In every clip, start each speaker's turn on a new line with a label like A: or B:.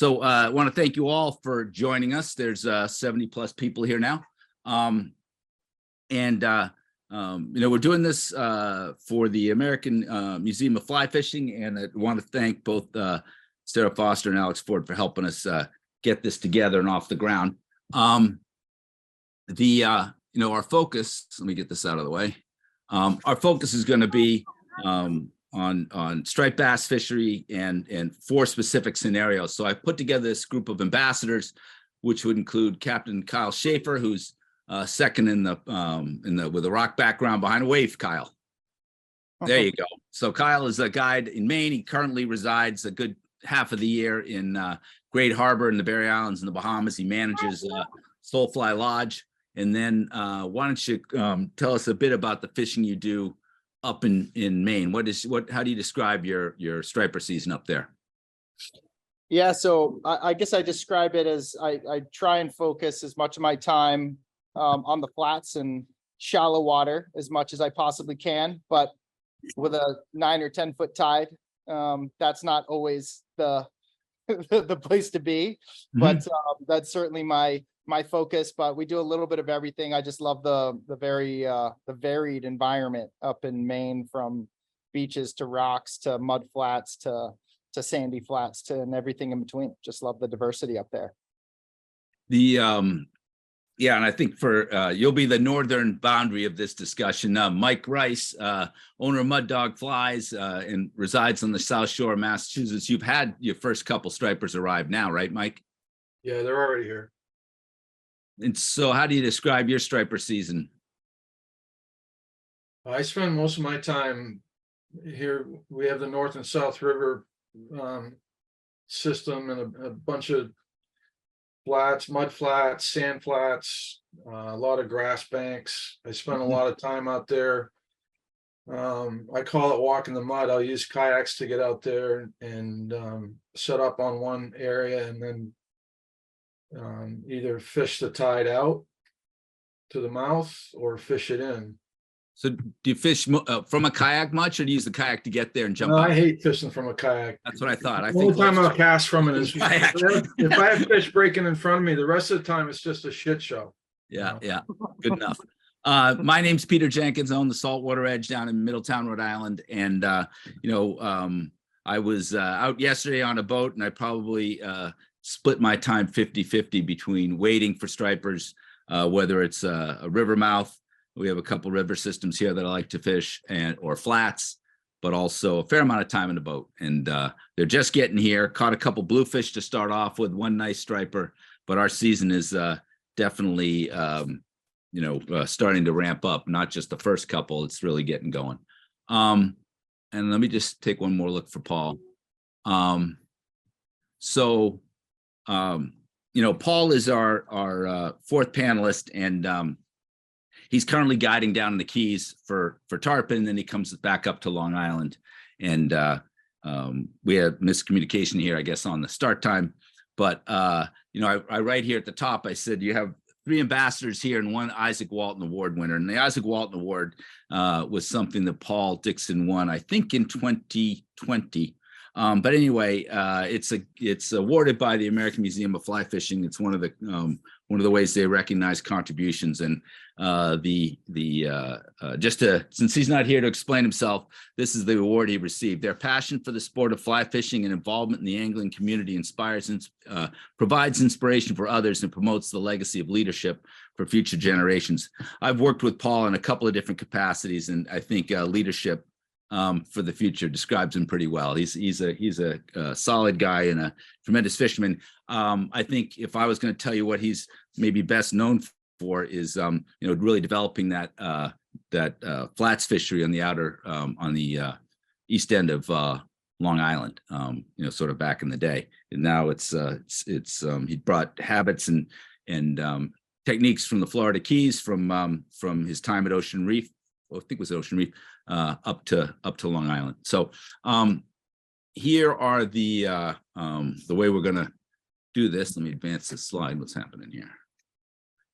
A: So I want to thank you all for joining us. There's 70 plus people here now. We're doing this for the American Museum of Fly Fishing, and I want to thank both Sarah Foster and Alex Ford for helping us get this together and off the ground. Our focus, let me get this out of the way. Our focus is going to be on striped bass fishery and 4 specific scenarios. So I put together this group of ambassadors, which would include Captain Kyle Schaefer, who's second in the with a rock background behind a wave. Kyle, there you go. So Kyle is a guide in Maine. He currently resides a good half of the year in Great Harbor in the Berry Islands in the Bahamas. He manages Soulfly Lodge. And then why don't you tell us a bit about the fishing you do up in Maine? How do you describe your striper season up there?
B: Yeah, so I guess I describe it as I try and focus as much of my time on the flats and shallow water as much as I possibly can, but with a 9 or 10 foot tide, that's not always the place to be. But that's certainly my focus. But we do a little bit of everything. I just love the varied environment up in Maine, from beaches to rocks to mud flats to sandy flats and everything in between. Just love the diversity up there.
A: And I think for you'll be the northern boundary of this discussion. Mike Rice, owner of Mud Dog Flies, and resides on the South Shore of Massachusetts. You've had your first couple stripers arrive now, right, Mike?
C: Yeah, they're already here.
A: And so how do you describe your striper season?
C: I spend most of my time here. We have the North and South River system and a bunch of flats, mud flats, sand flats, a lot of grass banks. I spend a lot of time out there. I call it walking the mud. I'll use kayaks to get out there and set up on one area and then either fish the tide out to the mouth or fish it in.
A: So do you fish from a kayak much, or do you use the kayak to get there and jump out?
C: I hate fishing from a kayak.
A: That's what I thought.
C: The only time I'll cast from it is
A: kayak.
C: if I have fish breaking in front of me. The rest of the time it's just a shit show.
A: Yeah, good enough. My name's Peter Jenkins. I own the Saltwater Edge down in Middletown, Rhode Island. And, I was out yesterday on a boat, and I probably split my time 50-50 between waiting for stripers, whether it's a river mouth. We have a couple river systems here that I like to fish, or flats, but also a fair amount of time in the boat. And they're just getting here. Caught a couple bluefish to start off with, one nice striper, but our season is definitely, starting to ramp up. Not just the first couple; it's really getting going. And let me just take one more look for Paul. Paul is our 4th panelist, and he's currently guiding down in the Keys for tarpon, and then he comes back up to Long Island. And we had miscommunication here, I guess, on the start time. But I write here at the top, I said you have 3 ambassadors here and 1 Isaac Walton Award winner. And the Isaac Walton Award was something that Paul Dixon won, I think, in 2020. But anyway, it's awarded by the American Museum of Fly Fishing. It's one of the ways they recognize contributions. And since he's not here to explain himself, this is the award he received. Their passion for the sport of fly fishing and involvement in the angling community provides inspiration for others and promotes the legacy of leadership for future generations. I've worked with Paul in a couple of different capacities, and I think leadership for the future describes him pretty well. He's a solid guy and a tremendous fisherman. I think if I was going to tell you what he's maybe best known for is really developing that flats fishery on the east end of Long Island, sort of back in the day. And now he brought habits and techniques from the Florida Keys from his time at Ocean Reef. I think it was Ocean Reef, up to Long Island. So here are the way we're going to do this. Let me advance this slide. What's happening here?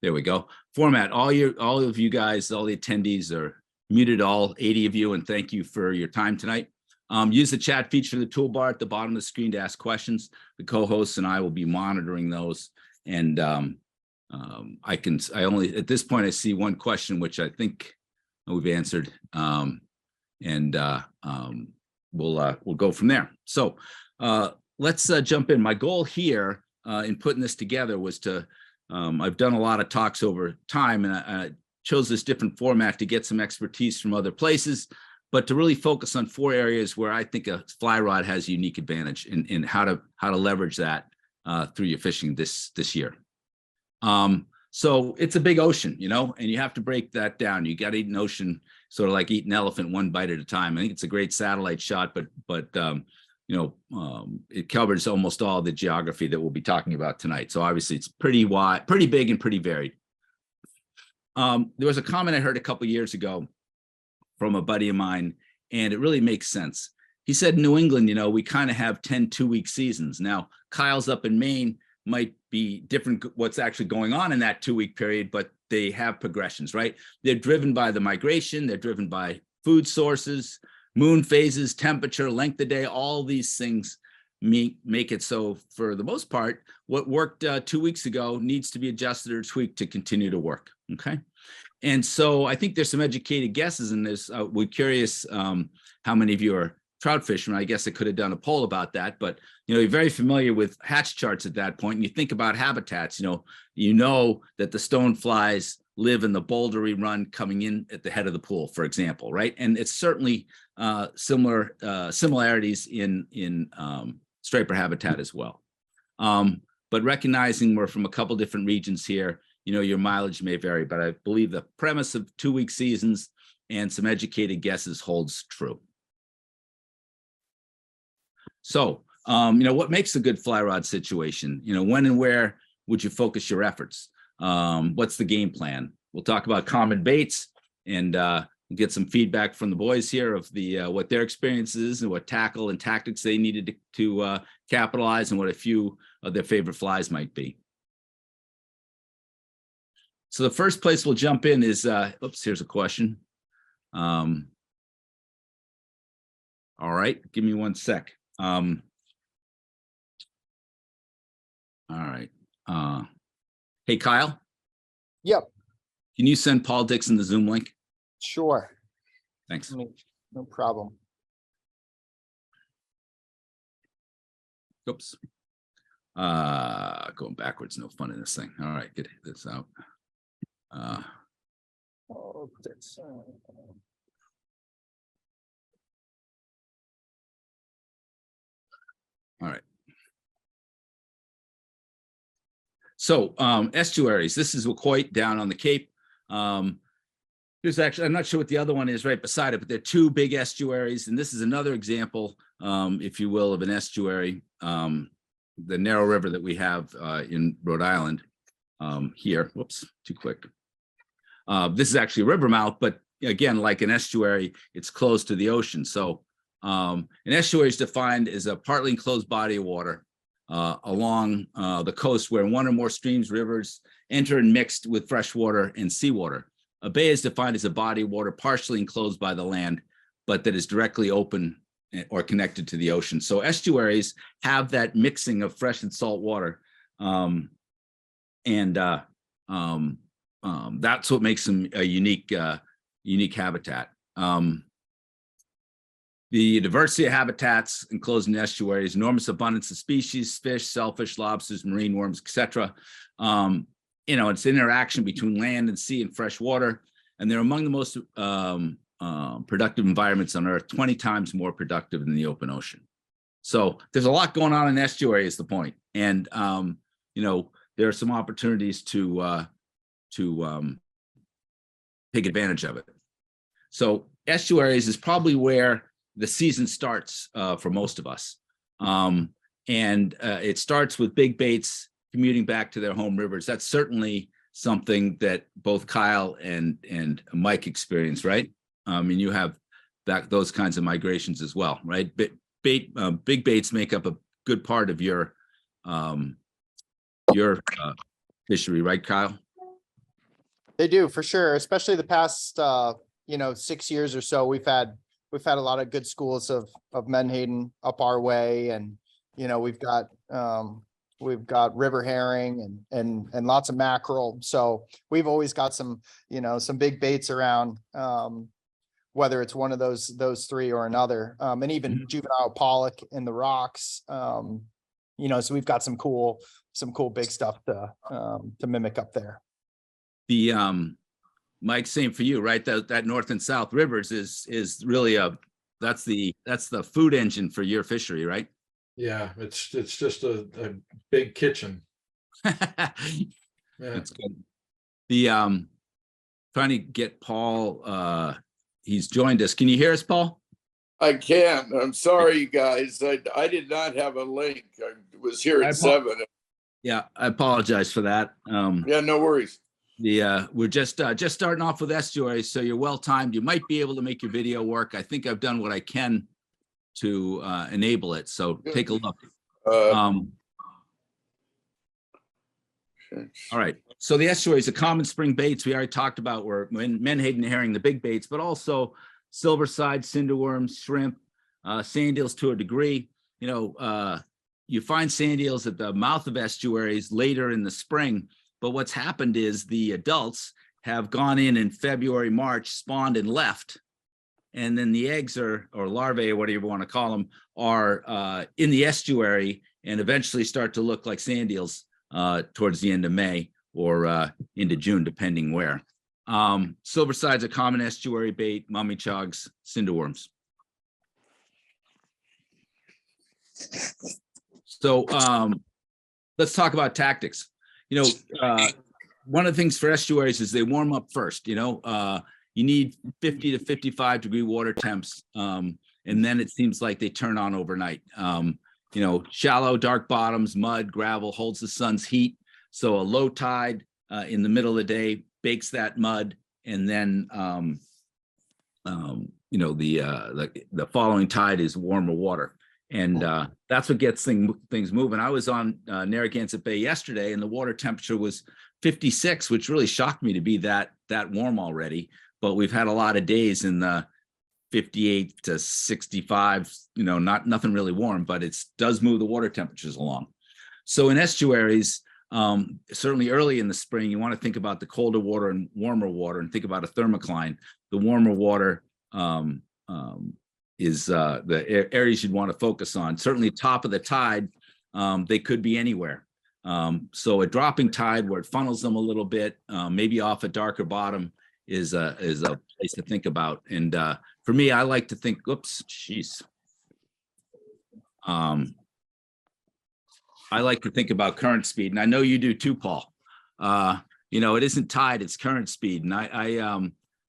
A: There we go. Format. All of you guys, all the attendees are muted, all 80 of you, and thank you for your time tonight. Use the chat feature of the toolbar at the bottom of the screen to ask questions. The co-hosts and I will be monitoring those. And I only, at this point, I see one question, which I think we've answered. We'll go from there. So let's jump in. My goal here in putting this together was to, I've done a lot of talks over time, and I chose this different format to get some expertise from other places, but to really focus on 4 areas where I think a fly rod has a unique advantage in how to leverage that through your fishing this year. So it's a big ocean, you know, and you have to break that down. You got to eat an ocean, sort of like eat an elephant one bite at a time. I think it's a great satellite shot, but it covers almost all the geography that we'll be talking about tonight. So obviously it's pretty wide, pretty big, and pretty varied. There was a comment I heard a couple years ago from a buddy of mine, and it really makes sense. He said, in New England, you know, we kind of have 10 2-week seasons. Now, Kyle's up in Maine might be different what's actually going on in that 2-week period, but they have progressions, right? They're driven by the migration, they're driven by food sources, moon phases, temperature, length of day, all these things make it so, for the most part, what worked 2 weeks ago needs to be adjusted or tweaked to continue to work, okay? And so I think there's some educated guesses in this. We're curious how many of you are trout fishermen. I guess I could have done a poll about that, but you know, you're very familiar with hatch charts at that point, and you think about habitats. You know that the stoneflies live in the bouldery run coming in at the head of the pool, for example, right? And it's certainly similarities in striper habitat as well. But recognizing we're from a couple different regions here, you know, your mileage may vary, but I believe the premise of 2-week seasons and some educated guesses holds true. So, what makes a good fly rod situation? When and where would you focus your efforts? What's the game plan? We'll talk about common baits and get some feedback from the boys here of what their experience is and what tackle and tactics they needed to capitalize, and what a few of their favorite flies might be. So the first place we'll jump in is, here's a question. All right, give me one sec. All right. Hey, Kyle.
B: Yep.
A: Can you send Paul Dixon the Zoom link?
B: Sure.
A: Thanks.
B: No problem.
A: Oops. Going backwards, no fun in this thing. All right, get this out.
B: Oh, that's,
A: All right. So estuaries, this is Wacoit down on the Cape. There's actually, I'm not sure what the other one is right beside it, but they're 2 big estuaries. And this is another example, if you will, of an estuary, the narrow river that we have in Rhode Island here. Whoops, too quick. This is actually a river mouth, but again, like an estuary, it's close to the ocean. So an estuary is defined as a partly enclosed body of water along the coast where one or more streams, rivers enter and mixed with fresh water and seawater. A bay is defined as a body of water partially enclosed by the land, but that is directly open or connected to the ocean. So estuaries have that mixing of fresh and salt water. That's what makes them a unique habitat. The diversity of habitats enclosed in estuaries, enormous abundance of species, fish, shellfish, lobsters, marine worms, etc. It's interaction between land and sea and fresh water, and they're among the most productive environments on Earth, 20 times more productive than the open ocean. So there's a lot going on in estuary is the point. And, there are some opportunities to take advantage of it. So estuaries is probably where the season starts for most of us. It starts with big baits commuting back to their home rivers. That's certainly something that both Kyle and Mike experience, right? You have those kinds of migrations as well, right? Big baits make up a good part of your fishery, right, Kyle?
B: They do, for sure, especially the past 6 years or so. We've had we've had a lot of good schools of menhaden up our way, and we've got river herring and lots of mackerel. So we've always got some big baits around, whether it's one of those three or another, and even juvenile pollock in the rocks. So we've got some cool big stuff to mimic up there.
A: The Mike, same for you, right? That north and south rivers is really that's the food engine for your fishery, right?
C: Yeah, it's just a big kitchen. Yeah.
A: That's good. The trying to get Paul, he's joined us. Can you hear us, Paul?
D: I can. I'm sorry, you guys. I did not have a link. I was here at 7.
A: Yeah, I apologize for that.
D: Yeah, no worries.
A: We're just starting off with Estuary, so you're well timed. You might be able to make your video work. I think I've done what I can to enable it. So take a look. All right. So the estuary is a common spring baits we already talked about. Were menhaden and herring, the big baits, but also silverside, cinder worms, shrimp, sand eels to a degree. You find sand eels at the mouth of estuaries later in the spring. But what's happened is the adults have gone in February, March, spawned and left. And then the eggs or larvae or whatever you want to call them are in the estuary and eventually start to look like sand eels towards the end of May or into June, depending where. Silverside's a common estuary bait, mummy chogs, cinder worms. So let's talk about tactics. One of the things for estuaries is they warm up first. You need 50 to 55 degree water temps, and then it seems like they turn on overnight. Shallow, dark bottoms, mud, gravel holds the sun's heat. So a low tide in the middle of the day bakes that mud, and then the following tide is warmer water. And that's what gets things moving. I was on Narragansett Bay yesterday, and the water temperature was 56, which really shocked me to be that warm already. But we've had a lot of days in the 58 to 65. Nothing really warm, but it does move the water temperatures along. So in estuaries, certainly early in the spring, you want to think about the colder water and warmer water, and think about a thermocline. The warmer water is the areas you'd want to focus on. Certainly top of the tide, they could be anywhere. So a dropping tide where it funnels them a little bit, maybe off a darker bottom, is a place to think about. And for me, I like to think, I like to think about current speed, and I know you do too, Paul. It isn't tide, it's current speed. And I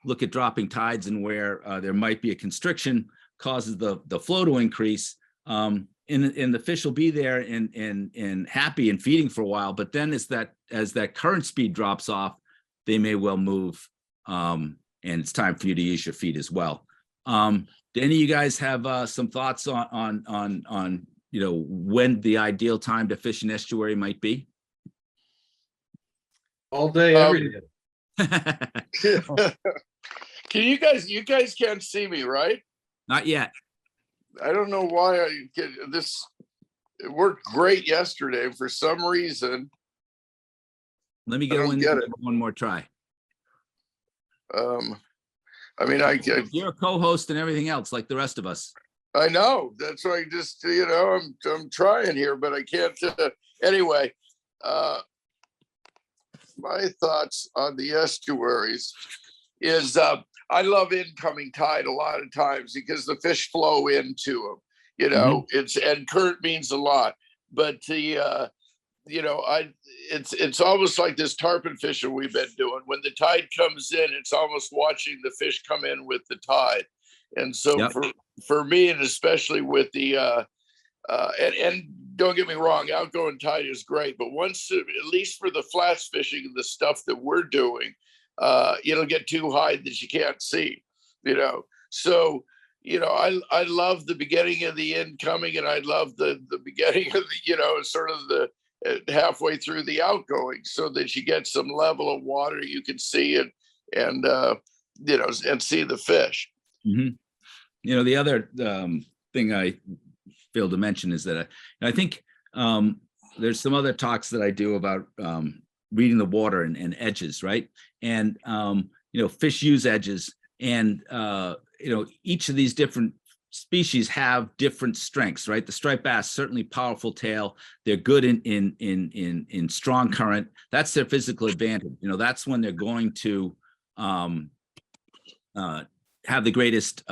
A: look at dropping tides and where there might be a constriction causes the flow to increase. And the fish will be there and happy and feeding for a while, but then as that current speed drops off, they may well move, and it's time for you to use your feet as well. Do any of you guys have some thoughts on when the ideal time to fish an estuary might be?
C: All day, every day.
D: Can you guys can't see me, right?
A: Not yet.
D: I don't know why I get this. It worked great yesterday for some reason.
A: Let me go in one more try.
D: You're
A: a co-host and everything else like the rest of us.
D: I know. That's why I just, I'm trying here, but I can't. Anyway, my thoughts on the estuaries is I love incoming tide a lot of times because the fish flow into them. And current means a lot. But it's almost like this tarpon fishing we've been doing. When the tide comes in, it's almost watching the fish come in with the tide. And so for me, and especially with the and don't get me wrong, outgoing tide is great, but once, at least for the flats fishing, the stuff that we're doing, it'll get too high that you can't see, So, I love the beginning of the incoming, and I love the beginning of the, sort of the halfway through the outgoing, so that you get some level of water you can see and see the fish.
A: Mm-hmm. The other thing I failed to mention is that I think there's some other talks that I do about reading the water and edges, right? And fish use edges, and each of these different species have different strengths, right? The striped bass, certainly powerful tail. They're good in strong current. That's their physical advantage. That's when they're going to have the greatest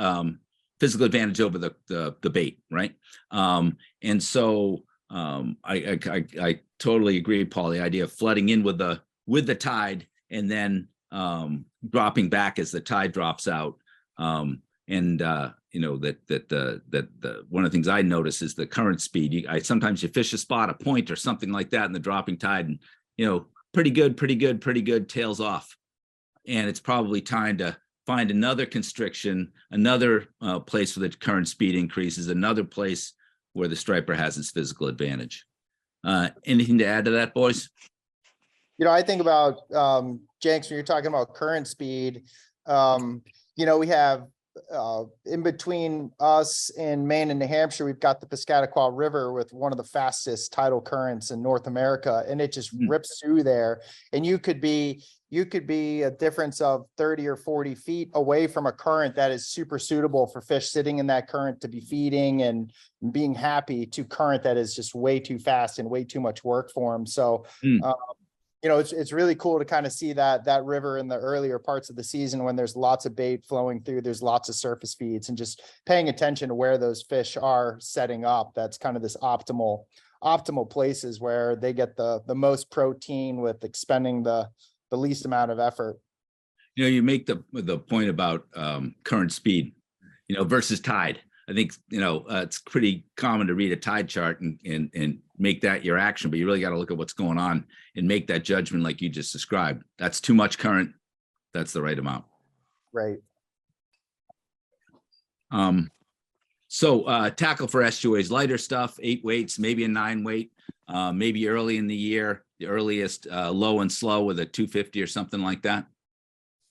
A: physical advantage over the bait, right? And so I totally agree, Paul. The idea of flooding in with the tide and then dropping back as the tide drops out. That one of the things I notice is the current speed. Sometimes you fish a spot, a point or something like that in the dropping tide, and pretty good tails off. And it's probably time to find another constriction, another place where the current speed increases, another place where the striper has its physical advantage. Anything to add to that, boys?
B: I think about Jenks, when you're talking about current speed, we have in between us and Maine and New Hampshire, we've got the Piscataqua River with one of the fastest tidal currents in North America, and it just rips through there. And you could be a difference of 30 or 40 feet away from a current that is super suitable for fish sitting in that current to be feeding and being happy, to current that is just way too fast and way too much work for them. So it's really cool to kind of see that river in the earlier parts of the season when there's lots of bait flowing through, there's lots of surface feeds, and just paying attention to where those fish are setting up. That's kind of this optimal places where they get the most protein with expending the least amount of effort.
A: You make the point about current speed, versus tide. I think, it's pretty common to read a tide chart and make that your action, but you really got to look at what's going on and make that judgment like you just described. That's too much current. That's the right amount.
B: Right.
A: So tackle for estuaries, lighter stuff, 8 weights, maybe a 9 weight, maybe early in the year, the earliest low and slow with a 250 or something like that.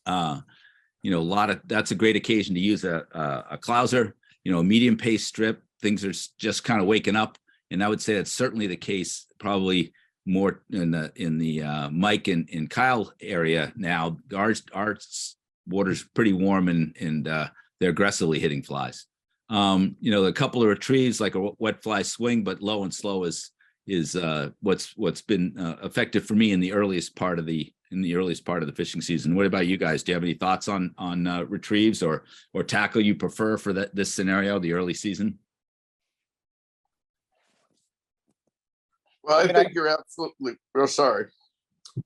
A: That's a great occasion to use a clouser, a medium pace strip. Things are just kind of waking up. And I would say that's certainly the case, probably more in the Mike and Kyle area now. Our water's pretty warm and they're aggressively hitting flies. A couple of retrieves like a wet fly swing, but low and slow is what's been effective for me in the earliest part of the fishing season. What about you guys? Do you have any thoughts on retrieves or tackle you prefer for this scenario, the early season?
D: Well, I think you're absolutely. Oh, sorry.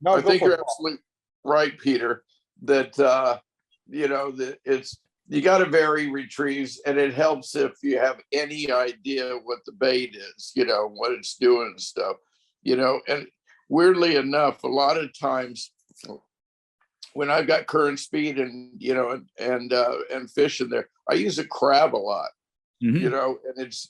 B: No,
D: I think you're absolutely right, Peter. That that it's, you got to vary retrieves, and it helps if you have any idea what the bait is, what it's doing and stuff, and weirdly enough, a lot of times when I've got current speed and fish in there, I use a crab a lot, and it's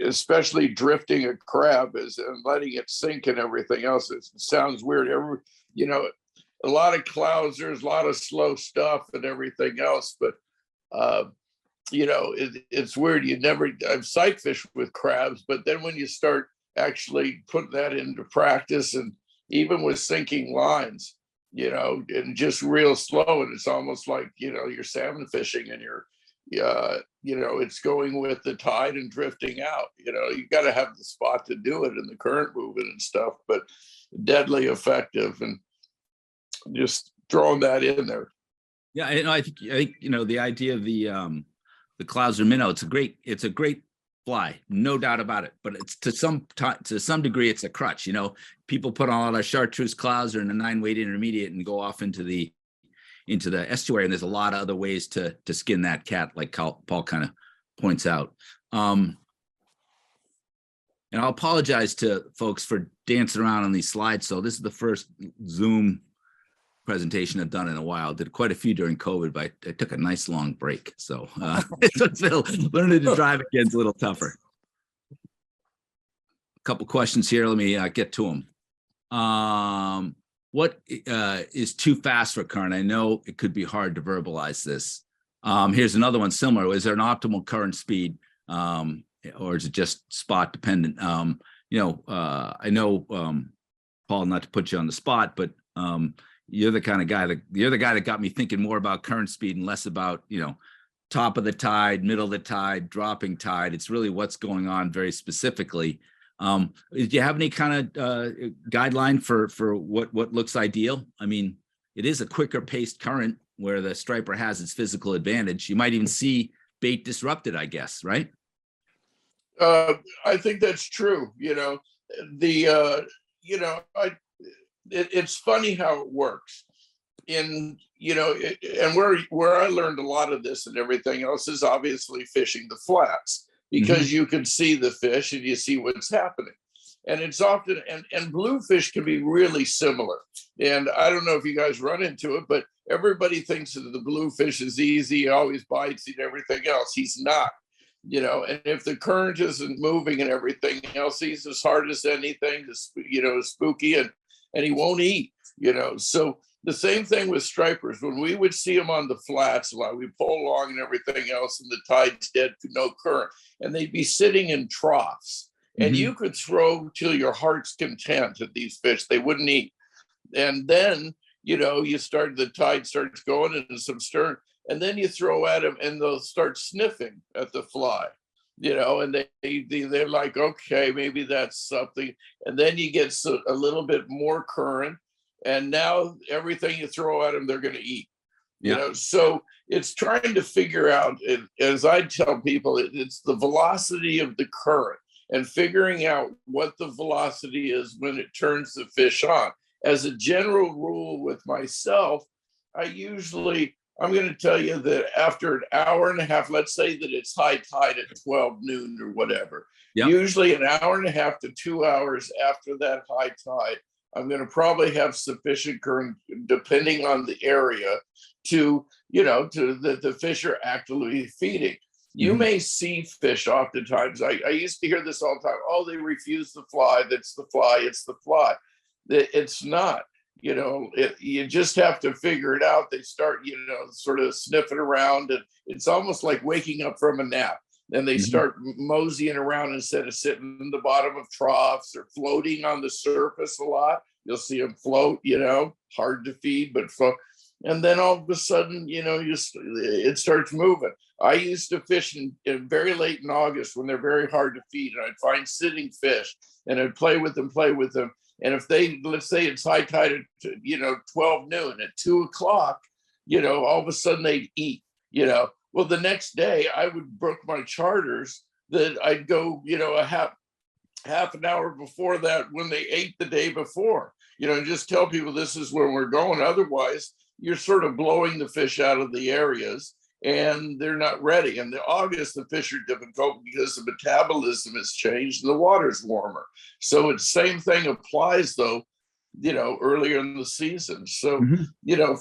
D: especially drifting a crab and letting it sink and everything else. It sounds weird. A lot of clousers, a lot of slow stuff and everything else, but it's weird. I've sight fished with crabs, but then when you start actually putting that into practice, and even with sinking lines, and just real slow, and it's almost like, you're salmon fishing and you're, it's going with the tide and drifting out. You got to have the spot to do it and the current moving and stuff, but deadly effective, and just throwing that in there.
A: Yeah, I think the idea of the clouser minnow, it's a great fly, no doubt about it. But it's to some degree, it's a crutch. People put on all their chartreuse clouser and a 9 weight intermediate and go off into the estuary, and there's a lot of other ways to skin that cat, like Paul kind of points out. And I'll apologize to folks for dancing around on these slides. So this is the first Zoom presentation I've done in a while. Did quite a few during COVID, but I took a nice long break. So learning to drive again's a little tougher. A couple questions here. Let me get to them. What is too fast for current? I know it could be hard to verbalize this. Here's another one similar. Is there an optimal current speed, or is it just spot dependent? I know, Paul, not to put you on the spot, but you're the guy that got me thinking more about current speed and less about, top of the tide, middle of the tide, dropping tide. It's really what's going on very specifically. Do you have any kind of guideline for what looks ideal? I mean, it is a quicker paced current where the striper has its physical advantage. You might even see bait disrupted, I guess, right?
D: I think that's true. It's funny how it works. And where I learned a lot of this and everything else is obviously fishing the flats, because you can see the fish and you see what's happening. And it's often, and bluefish can be really similar. And I don't know if you guys run into it, but everybody thinks that the bluefish is easy, he always bites and everything else. He's not, and if the current isn't moving and everything else, he's as hard as anything, spooky, and he won't eat, So the same thing with stripers. When we would see them on the flats, like we pull along and everything else, and the tide's dead, no current, and they'd be sitting in troughs. And you could throw till your heart's content at these fish, they wouldn't eat. And then, the tide starts going into some stern, and then you throw at them and they'll start sniffing at the fly, and they're like, okay, maybe that's something. And then you get a little bit more current, and now everything you throw at them, they're going to eat. So it's trying to figure out, as I tell people, it's the velocity of the current and figuring out what the velocity is when it turns the fish on. As a general rule with myself, I'm going to tell you that after an hour and a half, let's say that it's high tide at 12 noon or whatever, usually an hour and a half to 2 hours after that high tide, I'm going to probably have sufficient current, depending on the area, to the fish are actively feeding. You may see fish oftentimes. I used to hear this all the time. Oh, they refuse the fly. That's the fly. It's the fly. It's not. You just have to figure it out. They start, sort of sniffing around, and it's almost like waking up from a nap. And they start moseying around instead of sitting in the bottom of troughs or floating on the surface a lot. You'll see them float, hard to feed, but float. And then all of a sudden, it starts moving. I used to fish in very late in August when they're very hard to feed, and I'd find sitting fish, and I'd play with them. And if let's say it's high tide at 12 noon, at 2 o'clock, all of a sudden they'd eat. Well, the next day I would book my charters that I'd go, a half an hour before that when they ate the day before. Just tell people this is where we're going. Otherwise, you're sort of blowing the fish out of the areas and they're not ready. And in August, the fish are difficult because the metabolism has changed and the water's warmer. So it's same thing applies though, earlier in the season. So,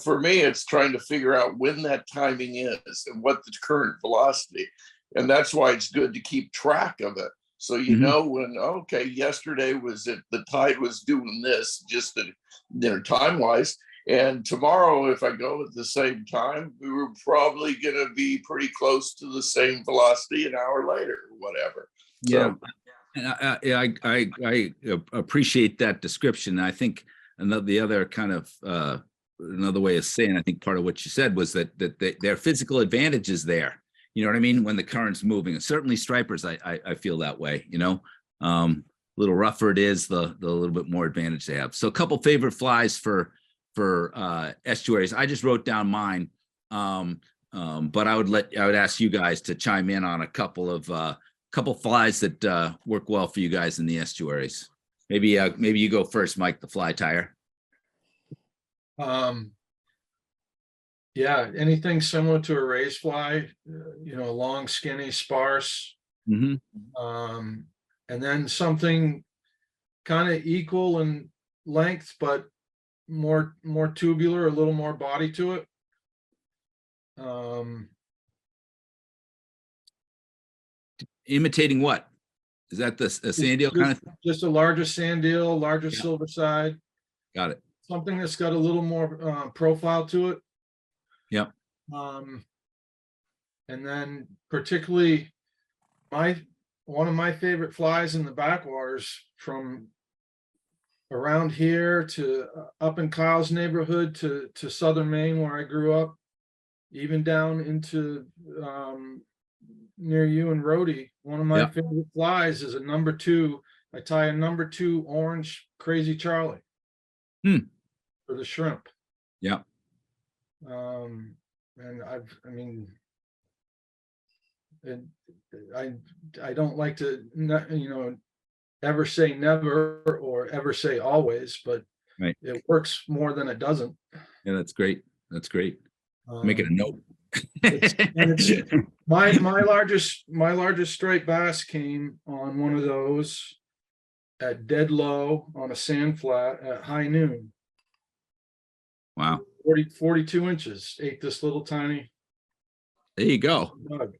D: for me, it's trying to figure out when that timing is and what the current velocity. And that's why it's good to keep track of it. So, when, okay, yesterday the tide was doing this, just time wise. And tomorrow, if I go at the same time, we were probably going to be pretty close to the same velocity an hour later or whatever.
A: Yeah. And I appreciate that description. I think the other kind of another way of saying, I think part of what you said was that their physical advantage is there. You know what I mean? When the current's moving, and certainly stripers, I feel that way. Little rougher it is, the little bit more advantage they have. So a couple favorite flies for estuaries. I just wrote down mine, but I would ask you guys to chime in on a couple flies that work well for you guys in the estuaries. Maybe you go first, Mike, the fly tire.
C: Yeah, anything similar to a raised fly, long, skinny, sparse. And then something kind of equal in length, but more tubular, a little more body to it.
A: Imitating what? Is that a sand eel kind of thing?
C: Just a larger sand eel, larger silver side.
A: Got it.
C: Something that's got a little more profile to it.
A: Yep.
C: And then particularly one of my favorite flies in the backwaters from around here to up in Kyle's neighborhood to southern Maine where I grew up, even down into near you and Rhodey. One of my favorite flies is a number 2. I tie a number 2 orange Crazy Charlie for the shrimp.
A: Yeah.
C: And I don't like to, ever say never or ever say always, but
A: Right.
C: It works more than it doesn't.
A: Yeah, that's great. That's great. Make it a note.
C: My largest striped bass came on one of those at dead low on a sand flat at high noon.
A: Wow.
C: 42 inches, ate this little tiny
A: There you go.
C: bug.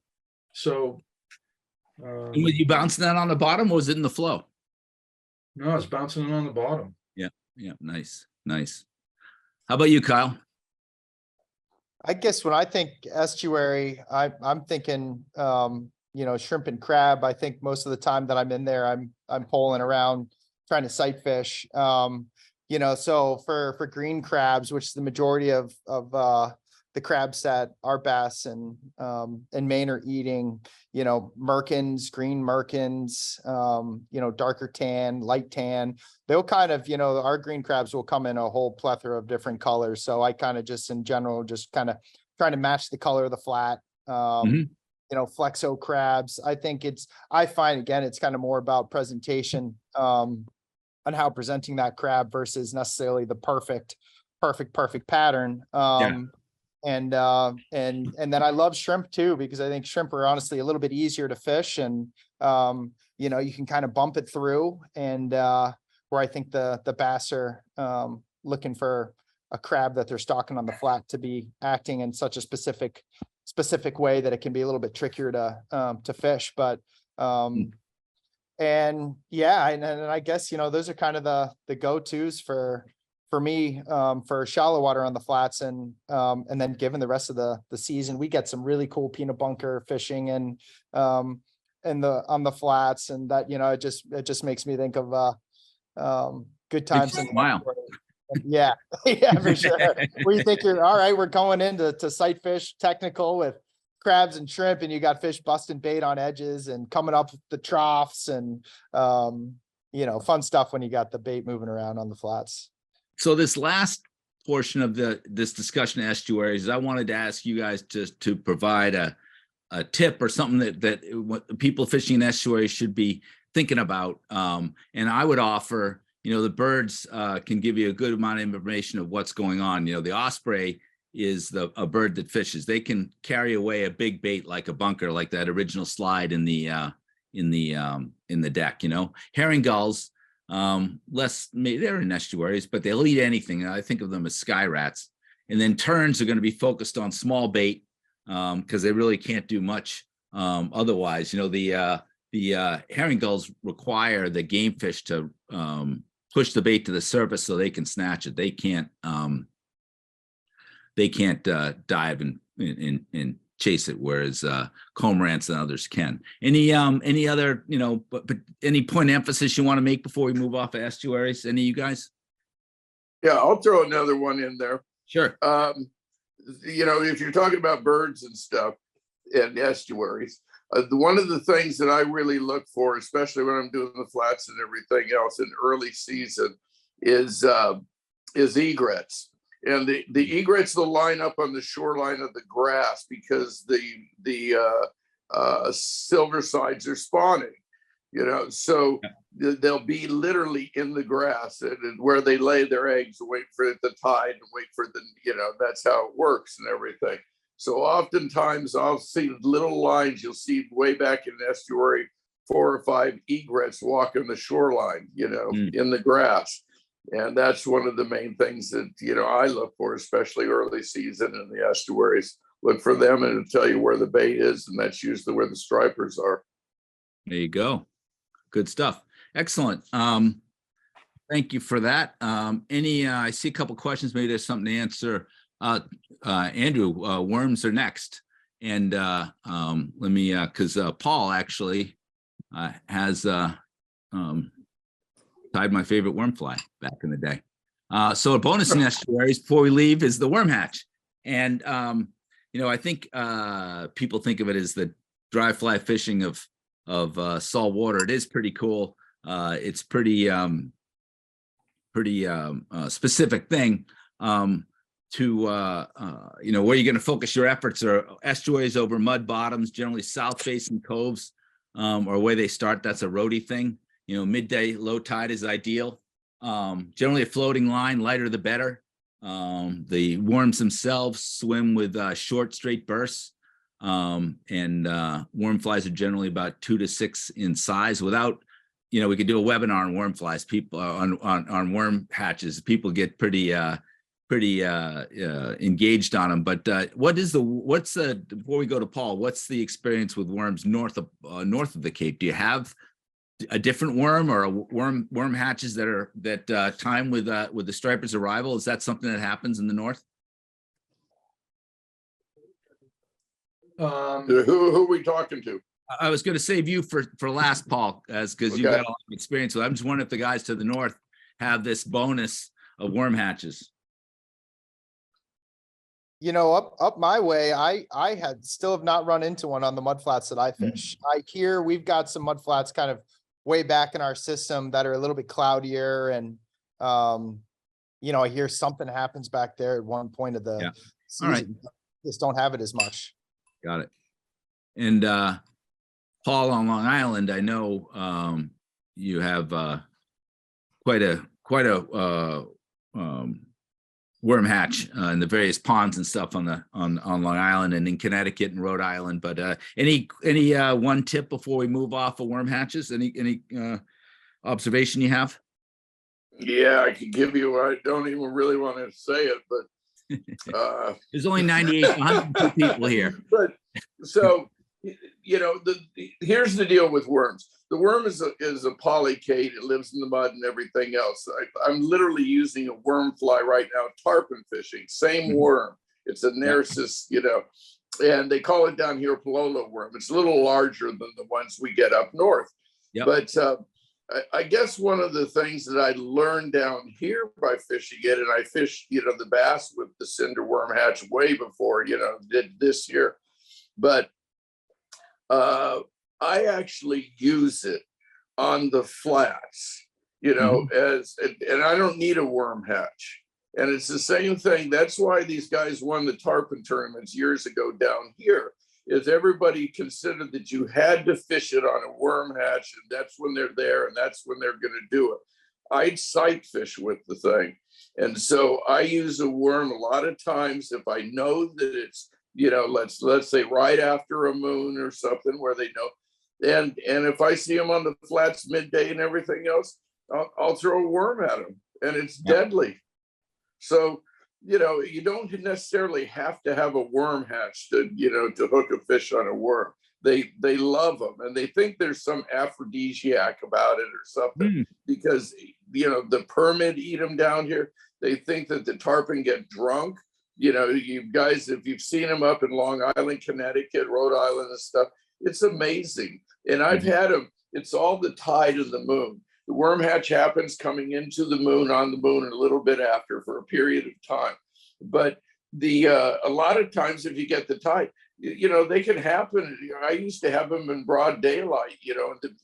C: So
A: And was you bouncing that on the bottom or was it in the flow?
C: no, it's bouncing it on the bottom.
A: Yeah. Nice. Nice. How about you, Kyle?
B: I guess when I think estuary, I'm thinking, shrimp and crab. I think most of the time that I'm in there, I'm pulling around trying to sight fish. So for green crabs, which is the majority of the crabs that our bass and Maine are eating, merkins, green merkins, darker tan, light tan, they'll kind of, our green crabs will come in a whole plethora of different colors. So I kind of just in general, just kind of trying to match the color of the flat, flexo crabs. I find again, it's kind of more about presentation, on how presenting that crab versus necessarily the perfect pattern. And then I love shrimp too, because I think shrimp are honestly a little bit easier to fish and, you can kind of bump it through and, where I think the bass are, looking for a crab that they're stalking on the flat to be acting in such a specific way that it can be a little bit trickier to fish. But, and I guess, those are kind of the go-tos for me, for shallow water on the flats. And then given the rest of the season, we get some really cool peanut bunker fishing and on the flats. And that, it just makes me think of good times.
A: Wow.
B: Yeah, for sure. Where you think you're all right, we're going into sight fish technical with crabs and shrimp, and you got fish busting bait on edges and coming up with the troughs and fun stuff when you got the bait moving around on the flats.
A: So this last portion of this discussion of estuaries, I wanted to ask you guys to provide a tip or something that what people fishing in estuaries should be thinking about. And I would offer, the birds can give you a good amount of information of what's going on. The osprey is a bird that fishes. They can carry away a big bait like a bunker, like that original slide in the deck. Herring gulls, they're in estuaries, but they'll eat anything. I think of them as sky rats. And then terns are going to be focused on small bait because they really can't do much otherwise. The herring gulls require the game fish to push the bait to the surface so they can snatch it. They can't dive and chase it, whereas cormorants and others can. Any other, but any point of emphasis you want to make before we move off of estuaries? Any of you guys?
D: Yeah, I'll throw another one in there.
A: Sure.
D: If you're talking about birds and stuff and estuaries, one of the things that I really look for, especially when I'm doing the flats and everything else in early season, is egrets. And the egrets will line up on the shoreline of the grass because the silver sides are spawning, so they'll be literally in the grass and where they lay their eggs, wait for the tide and wait for that's how it works and everything. So oftentimes I'll see little lines, you'll see way back in the estuary, 4 or 5 egrets walking the shoreline, in the grass. And that's one of the main things that, I look for, especially early season in the estuaries. Look for them and it'll tell you where the bait is. And that's usually where the stripers are.
A: There you go. Good stuff. Excellent. Thank you for that. I see a couple questions. Maybe there's something to answer. Andrew, worms are next. And let me, because Paul actually has tied my favorite worm fly back in the day. So a bonus in estuaries before we leave is the worm hatch. And, I think people think of it as the dry fly fishing of salt water. It is pretty cool. It's pretty specific thing. To where you're going to focus your efforts are estuaries over mud bottoms, generally south facing coves, or where they start. That's a roadie thing. Midday low tide is ideal. Generally a floating line, lighter the better. The worms themselves swim with short straight bursts, and worm flies are generally about 2 to 6 in size. Without, we could do a webinar on worm flies. People on worm hatches. People get pretty engaged on them. But before we go to Paul, what's the experience with worms north of the Cape? Do you have a different worm or a worm hatches that time with the striper's arrival? Is that something that happens in the north?
D: Who are we talking to?
A: I was going to save you for last, Paul, because you've got a lot of experience with it. I'm just wondering if the guys to the north have this bonus of worm hatches.
B: Up my way, I still have not run into one on the mudflats that I fish. I hear we've got some mudflats kind of way back in our system that are a little bit cloudier, and I hear something happens back there at one point of the season.
A: All right.
B: Just don't have it as much. Got
A: it. And Paul, on Long Island, I know you have quite a worm hatch in the various ponds and stuff on Long Island and in Connecticut and Rhode Island. But any one tip before we move off of worm hatches? Any observation you have?
D: Yeah, I could give you. I don't even really want to say it, but
A: there's only 102 people here.
D: But so here's the deal with worms. The worm is a polycate. It lives in the mud and everything else. I'm literally using a worm fly right now, tarpon fishing, same worm. It's a Narcissus, and they call it down here Palolo worm. It's a little larger than the ones we get up north. Yep. But I guess one of the things that I learned down here by fishing it, and I fished, the bass with the cinder worm hatch way before, did this year. But I actually use it on the flats, and I don't need a worm hatch. And it's the same thing. That's why these guys won the tarpon tournaments years ago down here, is everybody considered that you had to fish it on a worm hatch, and that's when they're there, and that's when they're going to do it. I'd sight fish with the thing. And so I use a worm a lot of times if I know that it's, let's say right after a moon or something where they know. And if I see them on the flats midday and everything else, I'll throw a worm at them, and it's deadly. So, you don't necessarily have to have a worm hatch to hook a fish on a worm. They love them, and they think there's some aphrodisiac about it or something because, the permit eat them down here. They think that the tarpon get drunk. You guys, if you've seen them up in Long Island, Connecticut, Rhode Island and stuff, it's amazing. And I've had them, it's all the tide of the moon. The worm hatch happens coming into the moon, on the moon, and a little bit after for a period of time. But a lot of times if you get the tide, they can happen. I used to have them in broad daylight,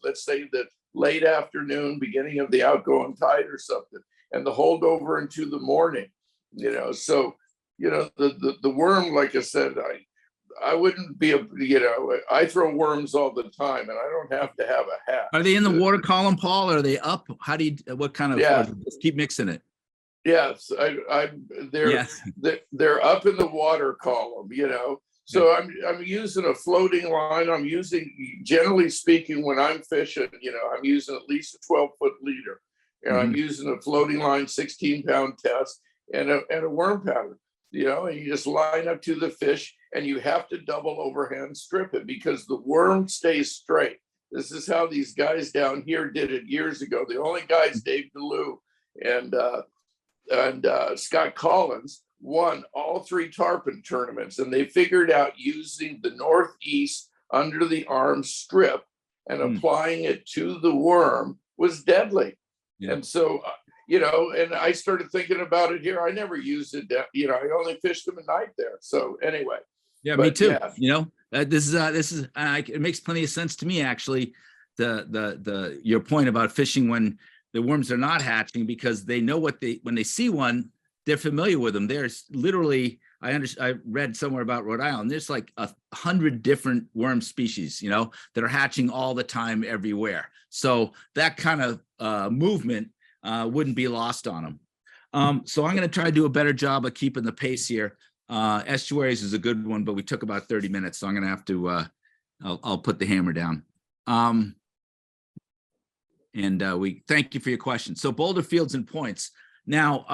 D: let's say the late afternoon, beginning of the outgoing tide or something, and the holdover into the morning, so, the worm, like I said, I wouldn't be I throw worms all the time, and I don't have to have a hat.
A: Are they in the water column, Paul? Or are they up? What kind of, just keep mixing it.
D: Yes, they're up in the water column, So I'm using a floating line. I'm using, generally speaking, when I'm fishing, I'm using at least a 12-foot leader, and I'm using a floating line, 16-pound test, and a worm pattern. And you just line up to the fish, and you have to double overhand strip it because the worm stays straight. This is how these guys down here did it years ago. The only guys, Dave DeLue and Scott Collins, won all 3 tarpon tournaments, and they figured out using the northeast under the arm strip and applying it to the worm was deadly.
A: Yeah.
D: And so, and I started thinking about it here. I never used it, I only fished them at night there. So anyway.
A: Yeah,
D: But
A: me too.
D: yeah.
A: This is it makes plenty of sense to me, actually. Your point about fishing when the worms are not hatching, because they know when they see one, they're familiar with them. There's literally, I read somewhere about Rhode Island, there's like 100 different worm species, that are hatching all the time everywhere. So that kind of movement wouldn't be lost on them. So I'm going to try to do a better job of keeping the pace here. Estuaries is a good one, but we took about 30 minutes. So I'm going to have to, I'll put the hammer down. We thank you for your question. So Boulder Fields and Points. Now,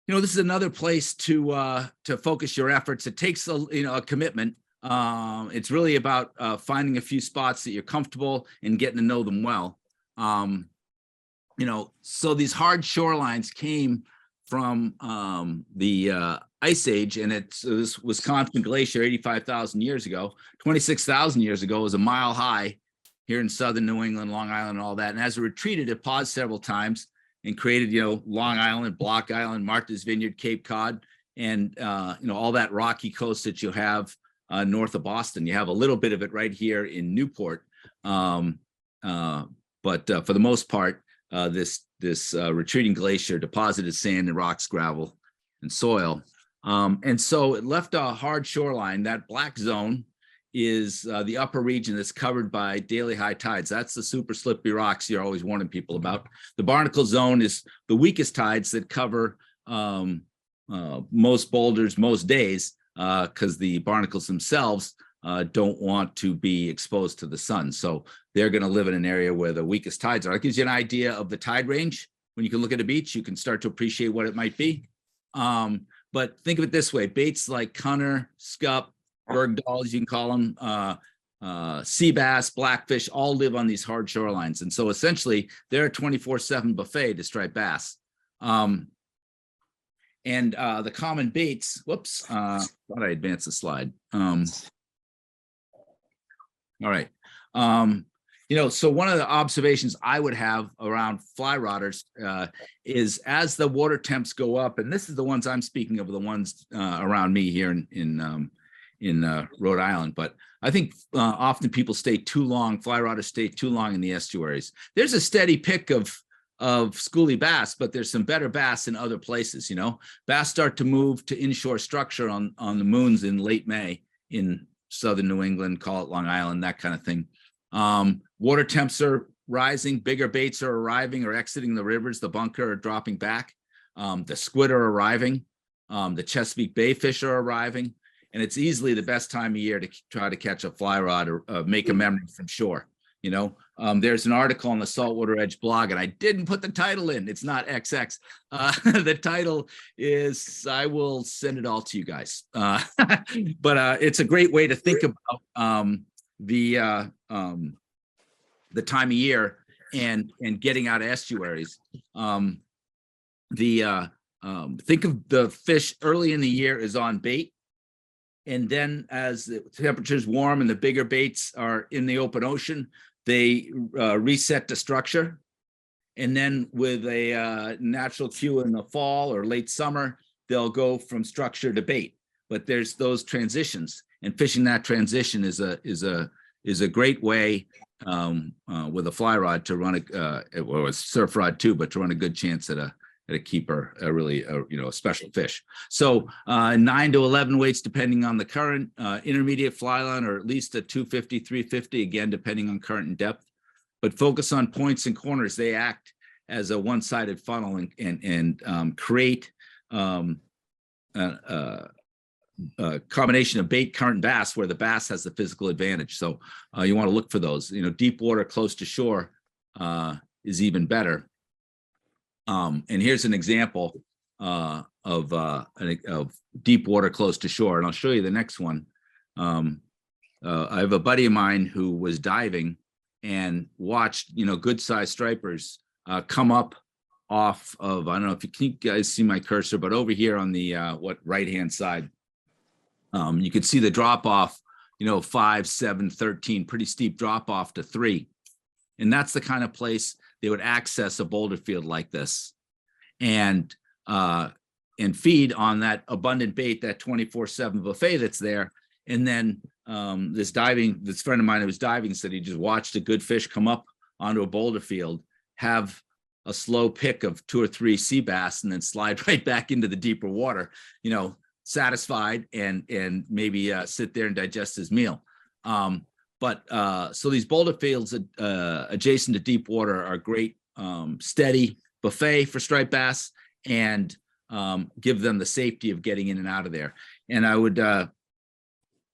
A: this is another place to focus your efforts. It takes a commitment. It's really about finding a few spots that you're comfortable and getting to know them well. So these hard shorelines came from the Ice Age, and it's this Wisconsin glacier 85,000 years ago. 26,000 years ago, it was a mile high here in southern New England, Long Island, and all that. And as it retreated, it paused several times and created, Long Island, Block Island, Martha's Vineyard, Cape Cod, and all that rocky coast that you have north of Boston. You have a little bit of it right here in Newport, but for the most part, this retreating glacier deposited sand and rocks, gravel, and soil. And so it left a hard shoreline. That black zone is the upper region that's covered by daily high tides. That's the super slippery rocks you're always warning people about. The barnacle zone is the weakest tides that cover most boulders most days, because the barnacles themselves don't want to be exposed to the sun. So they're going to live in an area where the weakest tides are. It gives you an idea of the tide range. When you can look at a beach, you can start to appreciate what it might be. But think of it this way: baits like cunner, scup, bergdolls, you can call them, sea bass, blackfish, all live on these hard shorelines. And so essentially they're a 24/7 buffet to striped bass. And the common baits, whoops, thought I advanced the slide. All right. So one of the observations I would have around fly rodders is as the water temps go up, and this is the ones I'm speaking of, the ones around me here in Rhode Island, but I think often people stay too long, fly rodders stay too long in the estuaries. There's a steady pick of schoolie bass, but there's some better bass in other places. Bass start to move to inshore structure on the moons in late May in southern New England, call it Long Island, that kind of thing. Water temps are rising, bigger baits are arriving or exiting the rivers, the bunker are dropping back, the squid are arriving, the Chesapeake Bay fish are arriving, and it's easily the best time of year to try to catch a fly rod or make a memory from shore. There's an article on the Saltwater Edge blog, and I didn't put the title in. It's not XX. The title is, I will send it all to you guys. But it's a great way to think about the time of year and getting out of estuaries. Think of the fish early in the year is on bait. And then as the temperatures warm and the bigger baits are in the open ocean, they reset to structure. And then with a natural cue in the fall or late summer, they'll go from structure to bait. But there's those transitions, and fishing that transition is a great way with a fly rod to run or a surf rod too, but to run a good chance at a keeper, a special fish. So 9 to 11 weights, depending on the current, intermediate fly line, or at least a 250, 350, again, depending on current and depth. But focus on points and corners. They act as a one-sided funnel and create a combination of bait, current, bass, where the bass has the physical advantage. So you want to look for those. Deep water close to shore is even better. And here's an example of deep water close to shore, and I'll show you the next one. I have a buddy of mine who was diving and watched, good sized stripers come up off of, I don't know if you guys see my cursor, but over here on the right-hand side, you can see the drop off, 5, 7, 13, pretty steep drop off to 3. And that's the kind of place they would access a boulder field like this and feed on that abundant bait, that 24/7 buffet that's there. And then this friend of mine who was diving said he just watched a good fish come up onto a boulder field, have a slow pick of 2 or 3 sea bass, and then slide right back into the deeper water, satisfied and maybe sit there and digest his meal. So these boulder fields adjacent to deep water are great, steady buffet for striped bass, and give them the safety of getting in and out of there. And I would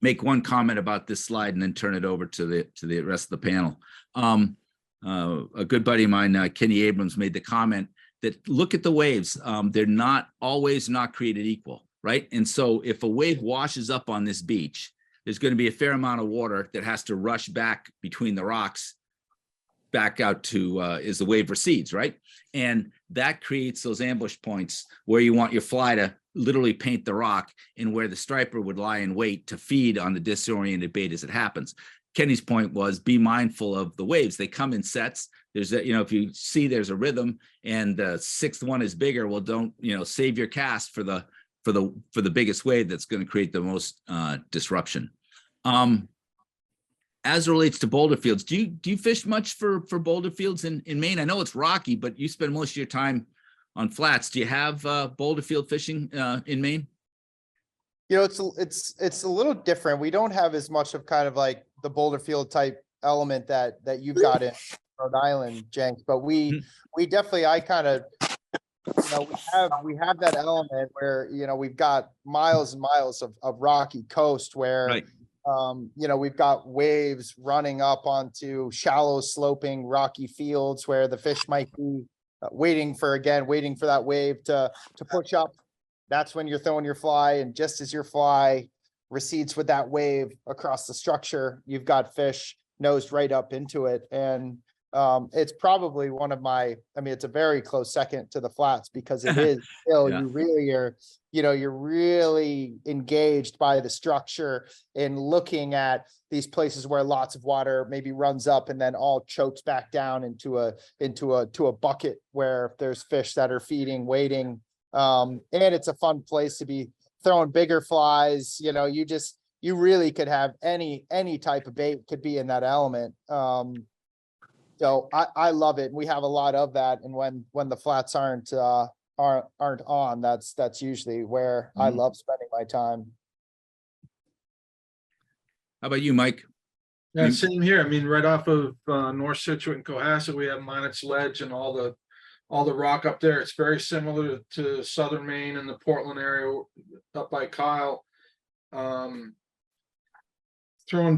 A: make one comment about this slide and then turn it over to the rest of the panel. A good buddy of mine, Kenny Abrams, made the comment that look at the waves. They're not always not created equal, right? And so if a wave washes up on this beach, there's going to be a fair amount of water that has to rush back between the rocks back out to as the wave recedes, right? And that creates those ambush points where you want your fly to literally paint the rock, and where the striper would lie in wait to feed on the disoriented bait as it happens. Kenny's point was be mindful of the waves. They come in sets. There's a, if you see there's a rhythm and the 6th one is bigger, well, don't, save your cast for the biggest wave that's going to create the most disruption. As it relates to boulder fields, do you fish much for boulder fields in Maine? I know it's rocky, but you spend most of your time on flats. Do you have boulder field fishing in Maine?
B: It's a little different. We don't have as much of kind of like the boulder field type element that you've got in Rhode Island, Jenks, but we definitely, I kind of, we have that element where, we've got miles and miles of rocky coast where,
A: right.
B: We've got waves running up onto shallow sloping rocky fields where the fish might be waiting for that wave to push up. That's when you're throwing your fly, and just as your fly recedes with that wave across the structure, you've got fish nosed right up into it. And it's probably it's a very close second to the flats, because it is still,
A: Yeah.
B: you really are, you're really engaged by the structure and looking at these places where lots of water maybe runs up and then all chokes back down into a bucket where there's fish that are feeding, waiting. And it's a fun place to be throwing bigger flies. You really could have any type of bait could be in that element. So I love it. We have a lot of that. And when the flats aren't on, that's usually where I love spending my time.
A: How about you, Mike?
C: Yeah, same here. I mean, right off of North Situate and Cohasset, we have Monet's Ledge and all the rock up there. It's very similar to Southern Maine and the Portland area up by Kyle. Throwing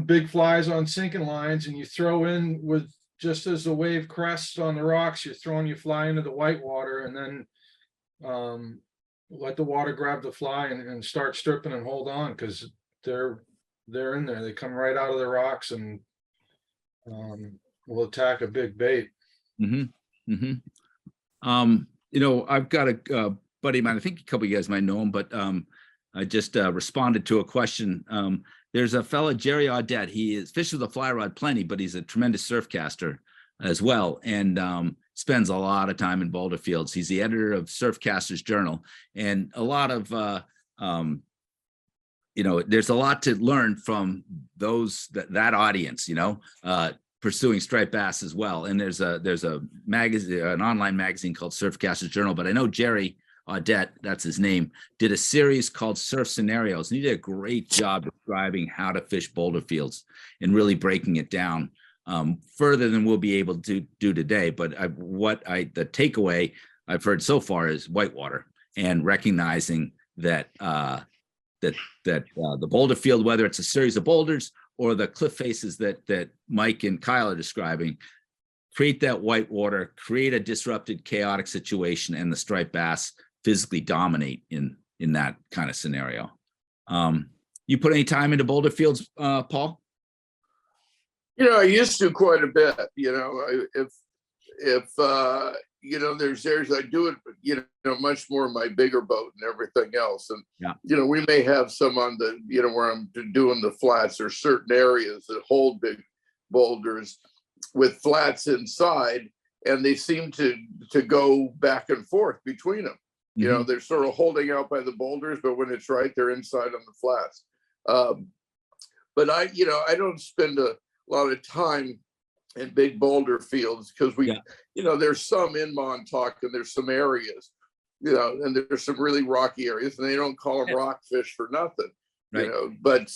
C: big flies on sinking lines, and you throw in with, just as the wave crests on the rocks, you're throwing your fly into the white water, and then let the water grab the fly and start stripping and hold on, because they're in there. They come right out of the rocks and will attack a big bait.
A: Mm-hmm. Mm-hmm. I've got a buddy of mine, I think a couple of you guys might know him, but I just responded to a question. There's a fella, Jerry Audette. He is fishes with a fly rod plenty, but he's a tremendous surf caster as well, and spends a lot of time in boulder fields. He's the editor of Surfcasters Journal, and a lot of there's a lot to learn from that audience. Pursuing striped bass as well. And there's a magazine, an online magazine called Surfcasters Journal. But I know Jerry Audette, that's his name, did a series called Surf Scenarios, and he did a great job describing how to fish boulder fields and really breaking it down further than we'll be able to do today. But the takeaway I've heard so far is whitewater, and recognizing that the boulder field, whether it's a series of boulders or the cliff faces that Mike and Kyle are describing, create that white water, create a disrupted, chaotic situation, and the striped bass physically dominate in that kind of scenario. You put any time into boulder fields, Paul?
D: I used to quite a bit. If there's areas I do it, but much more in my bigger boat and everything else. And
A: Yeah.
D: we may have some on the where I'm doing the flats, or certain areas that hold big boulders with flats inside, and they seem to go back and forth between them.
A: Mhm.
D: They're sort of holding out by the boulders, but when it's right, they're inside on the flats. But I don't spend a lot of time in big boulder fields, because there's some in Montauk, and there's some areas, and there's some really rocky areas, and they don't call them rockfish for nothing,
A: Right.
D: But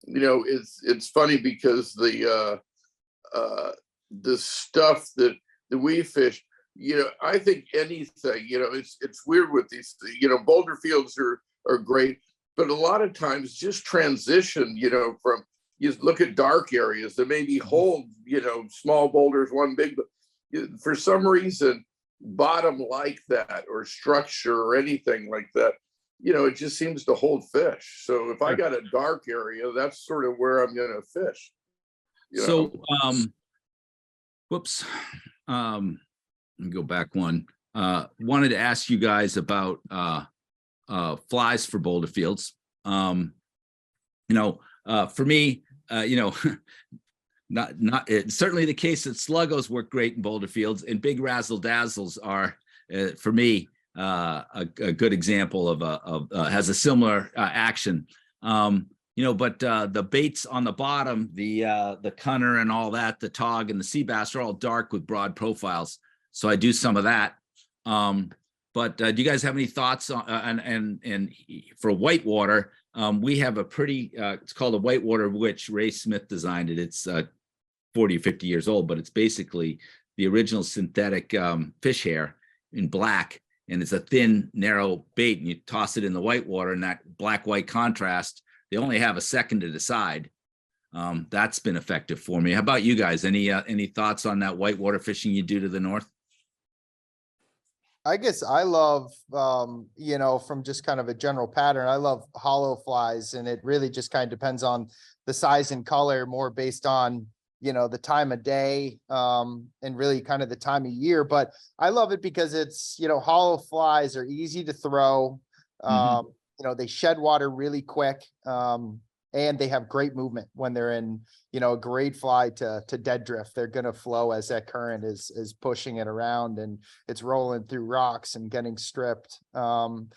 D: it's funny because the stuff that we fish, I think anything, it's weird with these, boulder fields are great, but a lot of times just transition, from, you look at dark areas that maybe hold, small boulders, one big, but for some reason, bottom like that, or structure, or anything like that, it just seems to hold fish. So if I got a dark area, that's sort of where I'm going to fish.
A: So, whoops. Let me go back one. Wanted to ask you guys about flies for boulder fields. For me, it's certainly the case that sluggos work great in boulder fields, and big razzle dazzles are, for me, a good example of has a similar action. But the baits on the bottom, the cunner and all that, the tog and the sea bass are all dark with broad profiles. So I do some of that. But do you guys have any thoughts on, and for whitewater? We have a pretty, it's called a whitewater witch. Ray Smith designed it. It's 40 or 50 years old, but it's basically the original synthetic fish hair in black. And it's a thin, narrow bait, and you toss it in the whitewater, and that black-white contrast, they only have a second to decide. That's been effective for me. How about you guys? Any thoughts on that whitewater fishing you do to the north?
B: I guess I love, from just kind of a general pattern, I love hollow flies, and it really just kind of depends on the size and color, more based on, the time of day, and really kind of the time of year. But I love it because it's, hollow flies are easy to throw. They shed water really quick. And they have great movement when they're in, a grade fly to dead drift. They're going to flow as that current is pushing it around, and it's rolling through rocks and getting stripped. And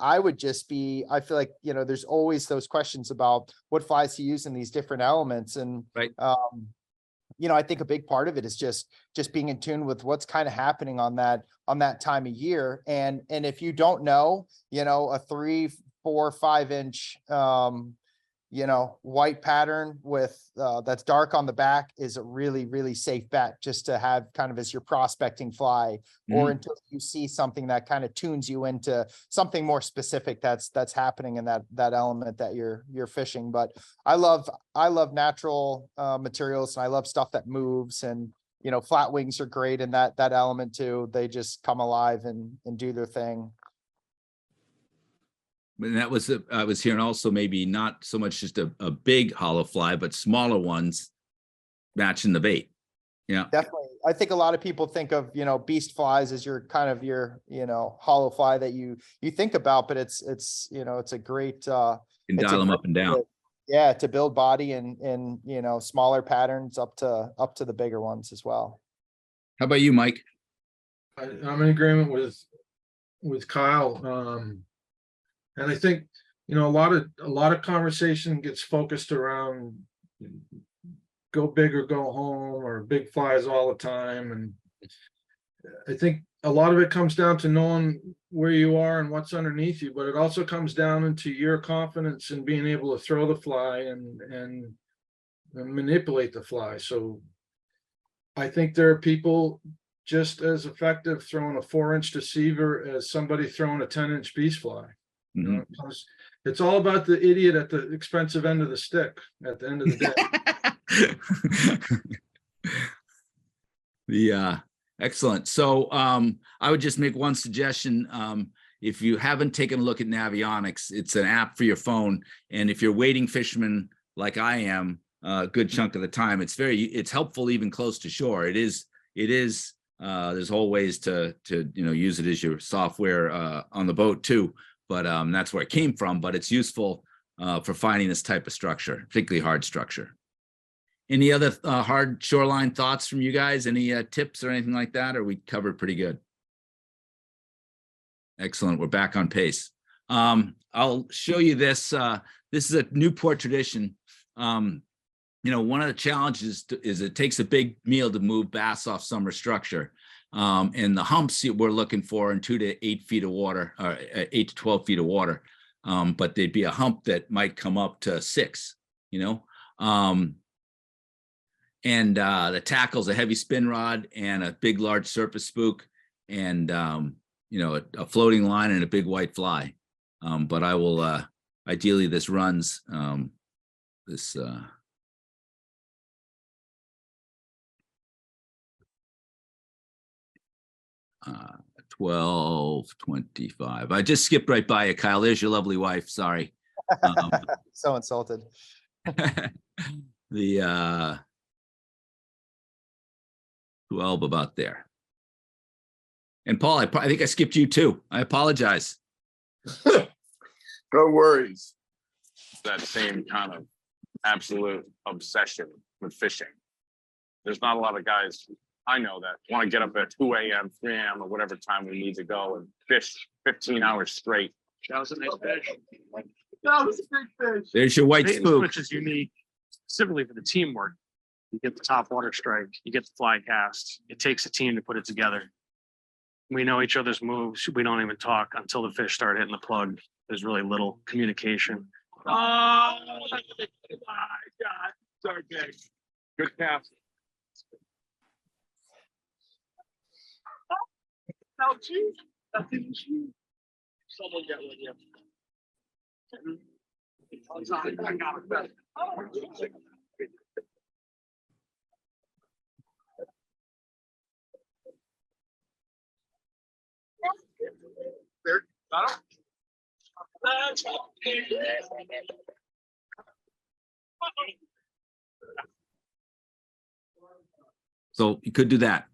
B: I would just be, I feel like, there's always those questions about what flies to use in these different elements. And,
A: right.
B: I think a big part of it is just being in tune with what's kind of happening on that time of year. And if you don't know, a 3, 4, 5 inch, white pattern with that's dark on the back is a really, really safe bet, just to have kind of as your prospecting fly, or until you see something that kind of tunes you into something more specific that's happening in that element that you're fishing. But I love natural materials, and I love stuff that moves, and flat wings are great in that element too. They just come alive and do their thing.
A: And that was, I was hearing also, maybe not so much just a big hollow fly, but smaller ones matching the bait. Yeah, definitely.
B: I think a lot of people think of, beast flies as your kind of your, hollow fly that you think about, but it's a great,
A: you can dial them up and down.
B: To build body and smaller patterns up to the bigger ones as well.
A: How about you, Mike?
C: I'm in agreement with Kyle. And I think, a lot of conversation gets focused around go big or go home, or big flies all the time. And I think a lot of it comes down to knowing where you are and what's underneath you, but it also comes down into your confidence in being able to throw the fly and manipulate the fly. So I think there are people just as effective throwing a 4-inch deceiver as somebody throwing a 10-inch beast fly. It's all about the idiot at the expensive end of the stick at the end of the day.
A: Excellent. So I would just make one suggestion. If you haven't taken a look at Navionics, it's an app for your phone. And if you're wading fisherman like I am, a good chunk of the time, it's helpful even close to shore. It is There's whole ways to use it as your software on the boat too, but that's where it came from. But it's useful for finding this type of structure, particularly hard structure. Any other hard shoreline thoughts from you guys? Any tips or anything like that? Or we covered pretty good? Excellent. We're back on pace. I'll show you this. This is a Newport tradition. One of the challenges is it takes a big meal to move bass off summer structure. And the humps we're looking for in 2 to 8 feet of water, or 8 to 12 feet of water. But there'd be a hump that might come up to 6, and the tackle's a heavy spin rod and a big, large surface spook, and a floating line and a big white fly. But I will ideally this runs 12:25. I just skipped right by you, Kyle. There's your lovely wife. Sorry.
B: So insulted.
A: The 12 about there. And Paul, I think I skipped you too. I apologize.
D: No worries.
E: That same kind of absolute obsession with fishing. There's not a lot of guys I know that want to get up at 2 a.m., 3 a.m., or whatever time we need to go and fish 15 hours straight.
F: That was a nice fish.
C: That was a big fish.
A: There's your white
F: Bait and
A: spook.
F: switch is unique, specifically for the teamwork. You get the top water strike, you get the fly cast. It takes a team to put it together. We know each other's moves. We don't even talk until the fish start hitting the plug. There's really little communication.
E: Oh my God. Okay. Good cast.
F: No, geez. Nothing. Someone get with you. I got it.
E: There. Got him?
A: So you could do that.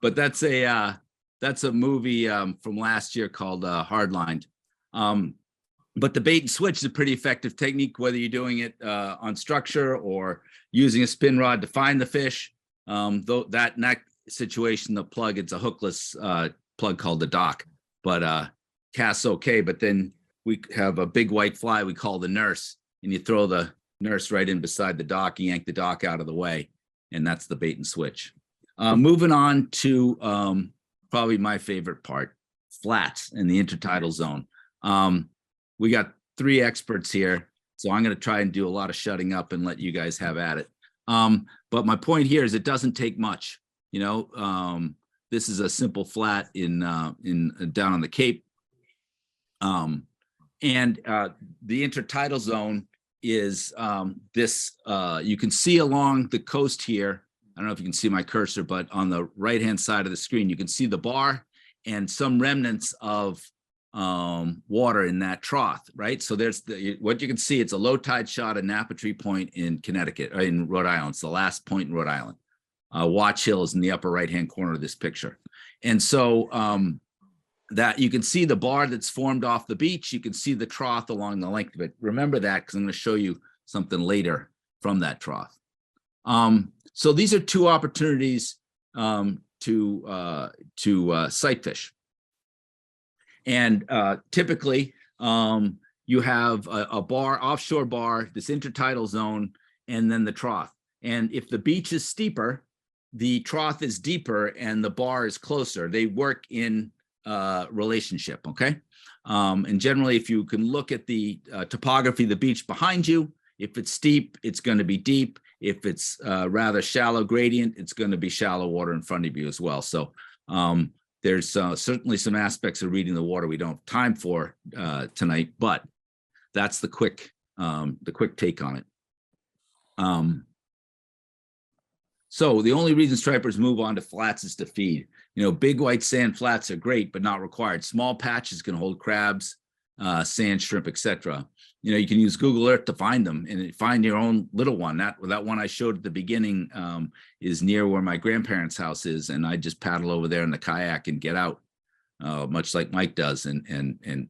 A: But that's a movie from last year called Hardlined. But the bait and switch is a pretty effective technique, whether you're doing it on structure or using a spin rod to find the fish. Though that in that situation, the plug, it's a hookless plug called the dock, but casts okay. But then we have a big white fly we call the nurse, and you throw the nurse right in beside the dock, and yank the dock out of the way, and that's the bait and switch. Moving on to probably my favorite part, flats in the intertidal zone. We got 3 experts here, so I'm going to try and do a lot of shutting up and let you guys have at it. But my point here is it doesn't take much. This is a simple flat in down on the Cape. And the intertidal zone is this, you can see along the coast here. I don't know if you can see my cursor, but on the right-hand side of the screen, you can see the bar and some remnants of water in that trough, right? So there's what you can see. It's a low tide shot at Napatree Point in Connecticut, or in Rhode Island. It's the last point in Rhode Island. Watch Hill is in the upper right-hand corner of this picture. And so that you can see the bar that's formed off the beach. You can see the trough along the length of it. Remember that, because I'm going to show you something later from that trough. So these are 2 opportunities to sight fish. And typically you have a bar, offshore bar, this intertidal zone, and then the trough. And if the beach is steeper, the trough is deeper and the bar is closer. They work in relationship, okay? And generally, if you can look at the topography of the beach behind you, if it's steep, it's going to be deep. If it's rather shallow gradient, it's going to be shallow water in front of you as well. So there's certainly some aspects of reading the water we don't have time for tonight, but that's the quick take on it. So the only reason stripers move on to flats is to feed. Big white sand flats are great, but not required. Small patches can hold crabs, sand, shrimp, etc. You know, you can use Google Earth to find them and find your own little one. That one I showed at the beginning is near where my grandparents' house is, and I just paddle over there in the kayak and get out, much like Mike does. And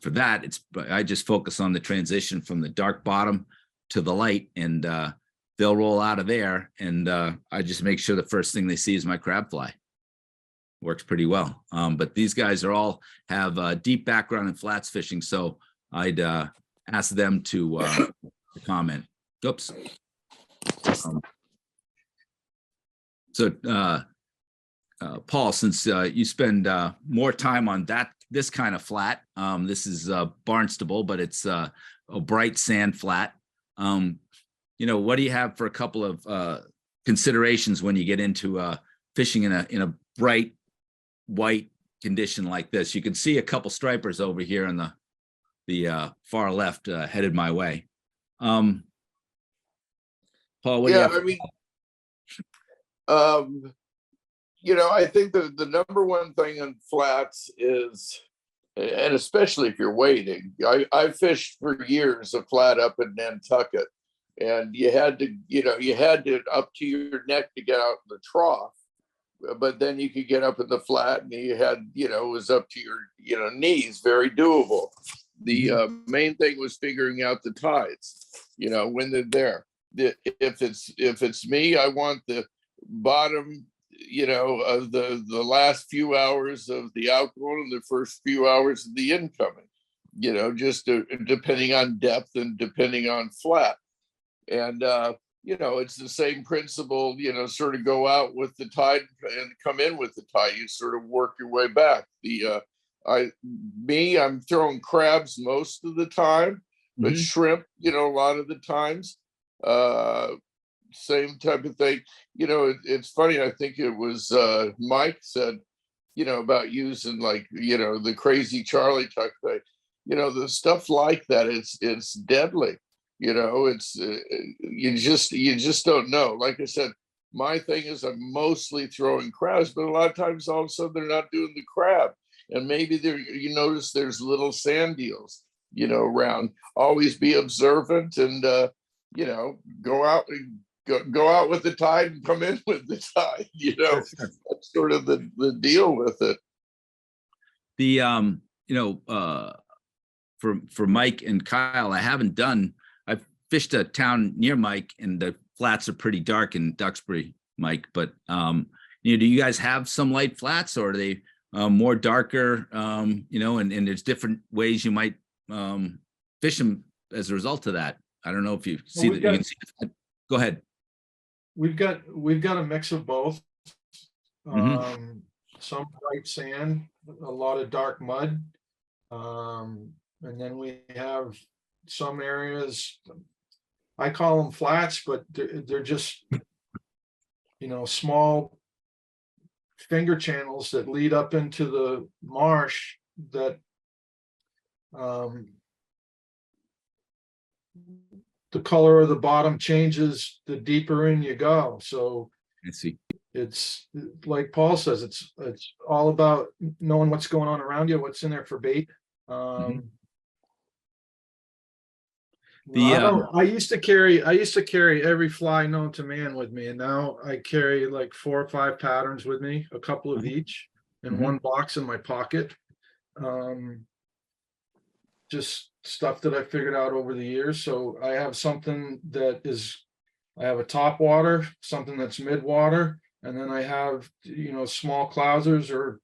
A: for that, I just focus on the transition from the dark bottom to the light, and they'll roll out of there, and I just make sure the first thing they see is my crab fly. Works pretty well. But these guys have a deep background in flats fishing, so I'd ask them to comment. Oops. Paul, since you spend more time on this kind of flat, this is Barnstable, but it's a bright sand flat. You know, what do you have for a couple of considerations when you get into fishing in a bright white condition like this? You can see a couple stripers over here on the far left headed my way. Paul, what do you have?
D: I mean, you know, I think the number one thing on flats is, and especially if you're wading, I fished for years a flat up in Nantucket, and you had to up to your neck to get out in the trough, but then you could get up in the flat and you had, it was up to your, knees, very doable. The main thing was figuring out the tides, when they're there. If it's me, I want the bottom, of the last few hours of the outgoing and the first few hours of the incoming, just depending on depth and depending on flat. And, it's the same principle, sort of go out with the tide and come in with the tide. You sort of work your way back. I'm throwing crabs most of the time, but shrimp, a lot of the times, same type of thing. It's funny. I think it was Mike said, about using the crazy Charlie type thing, the stuff like that. It's deadly. It's you just don't know. Like I said, my thing is I'm mostly throwing crabs, but a lot of times all of a sudden they're not doing the crab, and maybe you notice there's little sand eels, around. Always be observant and go out with the tide and come in with the tide. That's sort of the deal with it.
A: For Mike and Kyle, I've fished a town near Mike, and the flats are pretty dark in Duxbury, Mike. But do you guys have some light flats, or are they more darker? And there's different ways you might fish them as a result of that. I don't know if you see that. You can see that. Go ahead.
C: We've got a mix of both. Some bright sand, a lot of dark mud, and then we have some areas, I call them flats, but they're just small finger channels that lead up into the marsh that the color of the bottom changes the deeper in you go. So
A: I see.
C: It's like Paul says, it's all about knowing what's going on around you, what's in there for bait. I used to carry every fly known to man with me, and now I carry like 4 or 5 patterns with me, a couple of each, in one box in my pocket. Just stuff that I figured out over the years. So I have something I have a top water, something that's mid water, and then I have small clousers or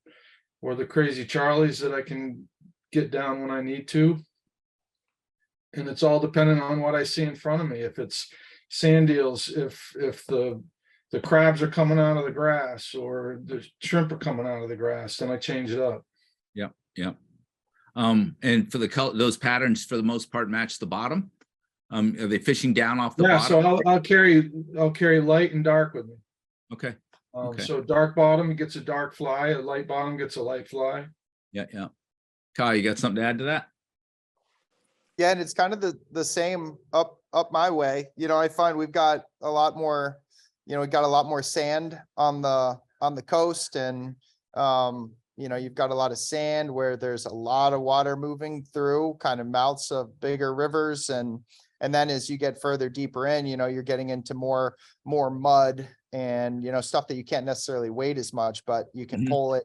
C: the crazy Charlies that I can get down when I need to. And it's all dependent on what I see in front of me. If it's sand eels, if the crabs are coming out of the grass or the shrimp are coming out of the grass, then I change it up.
A: Yeah. And for those patterns, for the most part, match the bottom. Are they fishing down off the bottom?
C: So I'll carry light and dark with me.
A: Okay.
C: So dark bottom gets a dark fly, a light bottom gets a light fly. Yeah.
A: Kyle, you got something to add to that?
B: Yeah, and it's kind of the same up my way. I find we've got a lot more, we've got a lot more sand on the coast, and You've got a lot of sand where there's a lot of water moving through kind of mouths of bigger rivers. And then as you get further deeper in, you're getting into more mud and, stuff that you can't necessarily weight as much, but you can pull it.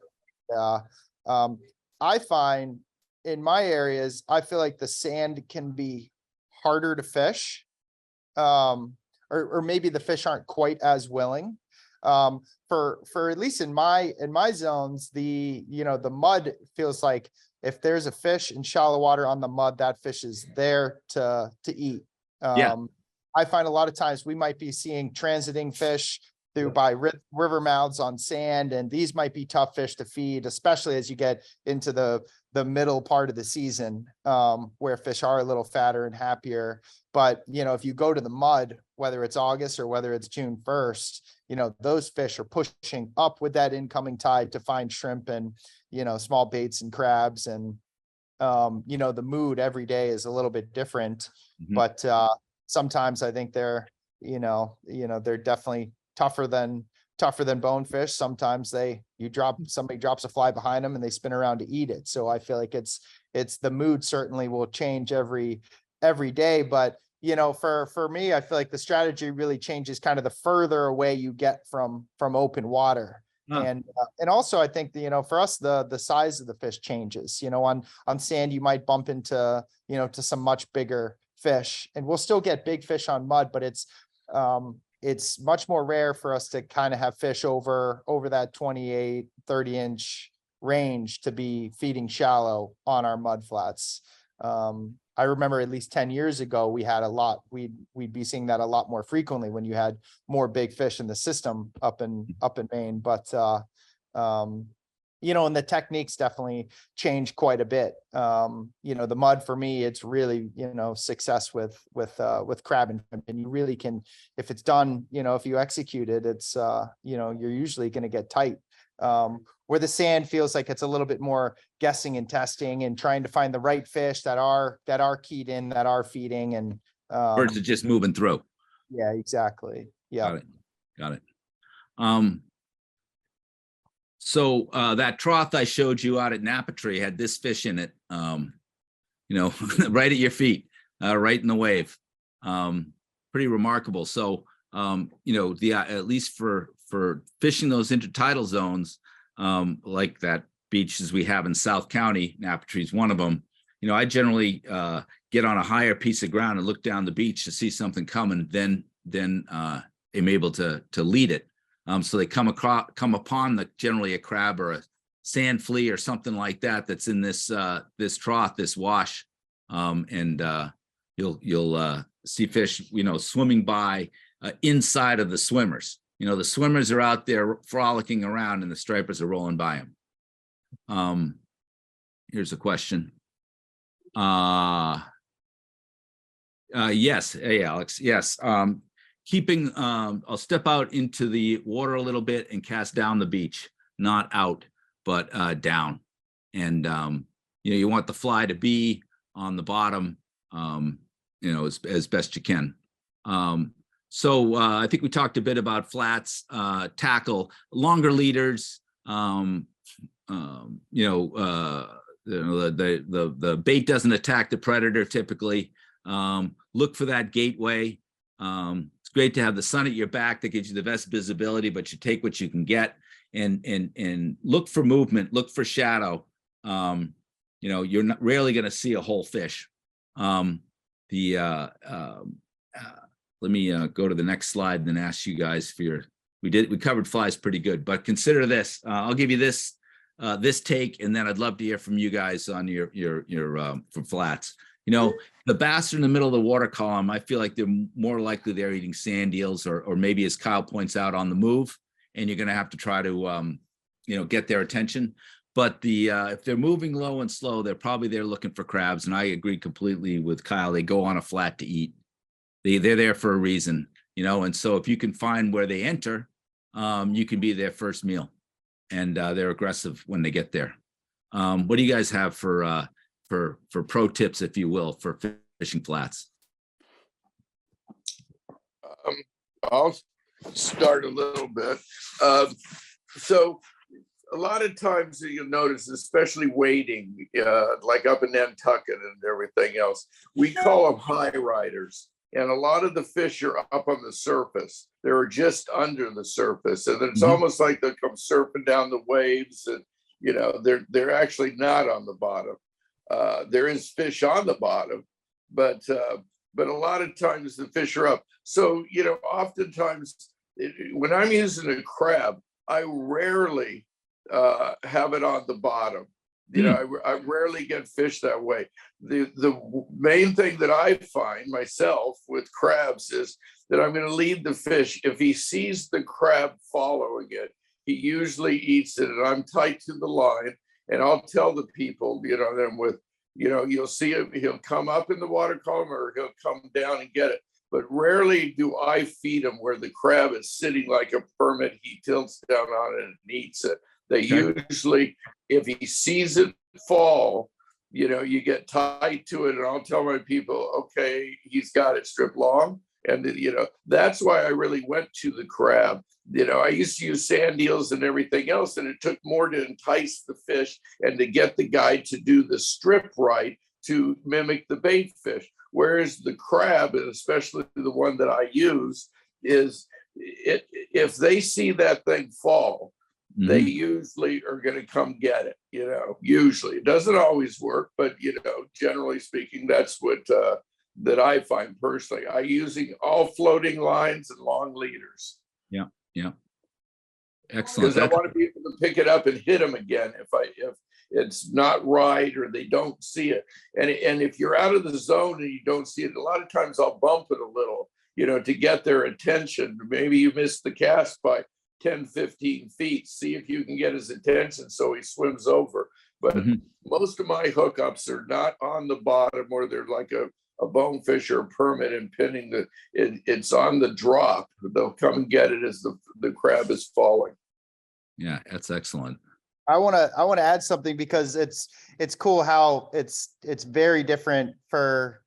B: I find in my areas, I feel like the sand can be harder to fish. Or maybe the fish aren't quite as willing. For at least in my zones, the mud feels like if there's a fish in shallow water on the mud, that fish is there to eat. I find a lot of times we might be seeing transiting fish through by river mouths on sand, and these might be tough fish to feed, especially as you get into the middle part of the season, where fish are a little fatter and happier. But, if you go to the mud, whether it's August or whether it's June 1st, those fish are pushing up with that incoming tide to find shrimp and, small baits and crabs. And, the mood every day is a little bit different, but sometimes I think they're definitely tougher than bonefish. Sometimes somebody drops a fly behind them and they spin around to eat it. So I feel like it's the mood certainly will change every day. But, for me, I feel like the strategy really changes kind of the further away you get from open water. And also I think, for us, the size of the fish changes, on sand, you might bump into, to some much bigger fish, and we'll still get big fish on mud, but it's much more rare for us to kind of have fish over that 28, 30-inch range to be feeding shallow on our mud flats. I remember at least 10 years ago, we had a lot, we'd be seeing that a lot more frequently when you had more big fish in the system up in Maine. But, and the techniques definitely change quite a bit. The mud for me, it's really, success with crab and shrimp, and you really can, if it's done, if you execute it, it's, you're usually going to get tight. Where the sand feels like it's a little bit more guessing and testing and trying to find the right fish that are keyed in, that are feeding, and
A: birds are just moving through.
B: Yeah, exactly. Yeah.
A: Got it. So that trough I showed you out at Napatree had this fish in it, right at your feet, right in the wave. Pretty remarkable. So, at least for fishing those intertidal zones, like that beaches we have in South County, Napatree is one of them. I generally get on a higher piece of ground and look down the beach to see something coming, then I'm able to lead it. So they come upon generally a crab or a sand flea or something like that that's in this trough, this wash, and you'll see fish, swimming by inside of the swimmers. The swimmers are out there frolicking around and the stripers are rolling by them. Here's a question. Yes. Hey, Alex. Yes. I'll step out into the water a little bit and cast down the beach, not out, but down. And, you want the fly to be on the bottom, as best you can. So I think we talked a bit about flats, tackle, longer leaders, the bait doesn't attack the predator typically. Look for that gateway. It's great to have the sun at your back that gives you the best visibility, but you take what you can get, and look for movement, look for shadow. You're not rarely going to see a whole fish. Let me go to the next slide and then ask you guys for we covered flies pretty good, but consider this. I'll give you this take, and then I'd love to hear from you guys on your for flats. The bass are in the middle of the water column. I feel like they're more likely they're eating sand eels or maybe, as Kyle points out, on the move, and you're going to have to try to, get their attention. But if they're moving low and slow, they're probably there looking for crabs. And I agree completely with Kyle. They go on a flat to eat. They're there for a reason, and so if you can find where they enter, you can be their first meal, and they're aggressive when they get there. What do you guys have for pro tips, if you will, for fishing flats?
D: I'll start a little bit. So a lot of times you'll notice, especially wading, like up in Nantucket and everything else, we call them high riders. And a lot of the fish are up on the surface. They're just under the surface. And it's almost like they come surfing down the waves, and they're actually not on the bottom. There is fish on the bottom, but a lot of times the fish are up. So, oftentimes when I'm using a crab, I rarely have it on the bottom. I rarely get fish that way. The main thing that I find myself with crabs is that I'm going to lead the fish. If he sees the crab following it, he usually eats it, and I'm tight to the line. And I'll tell the people, then you'll see him, he'll come up in the water column or he'll come down and get it. But rarely do I feed him where the crab is sitting like a permit. He tilts down on it and eats it. They usually, if he sees it fall, you get tied to it, and I'll tell my people, okay, he's got it, strip long. And that's why I really went to the crab. I used to use sand eels and everything else, and it took more to entice the fish and to get the guy to do the strip right to mimic the bait fish. Whereas the crab, and especially the one that I use, is if they see that thing fall, they usually are going to come get it. Usually it doesn't always work, but generally speaking, that's what that I find personally. I using all floating lines and long leaders.
A: Yeah. Excellent.
D: Because I want to be able to pick it up and hit them again if it's not right or they don't see it. And if you're out of the zone and you don't see it, a lot of times I'll bump it a little, to get their attention. Maybe you missed the cast by 10, 15 feet. See if you can get his attention so he swims over. But most of my hookups are not on the bottom, or they're like a bonefish or a permit and pinning it's on the drop. They'll come and get it as the crab is falling.
A: Yeah, that's excellent.
B: I want to add something, because it's cool how it's very different for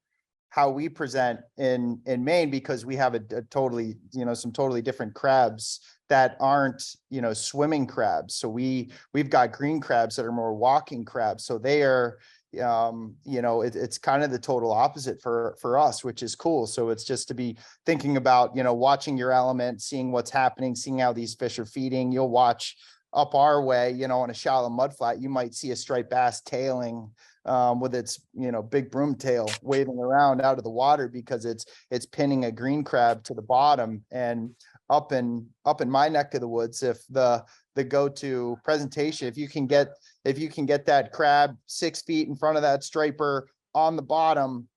B: how we present in Maine, because we have a totally, some totally different crabs that aren't, swimming crabs. So we've got green crabs that are more walking crabs. So they are, it's kind of the total opposite for us, which is cool. So it's just to be thinking about, watching your element, seeing what's happening, seeing how these fish are feeding. You'll watch up our way, on a shallow mudflat, you might see a striped bass tailing with its, big broom tail waving around out of the water, because it's pinning a green crab to the bottom. And up in my neck of the woods, if the go-to presentation, if you can get that crab 6 feet in front of that striper on the bottom,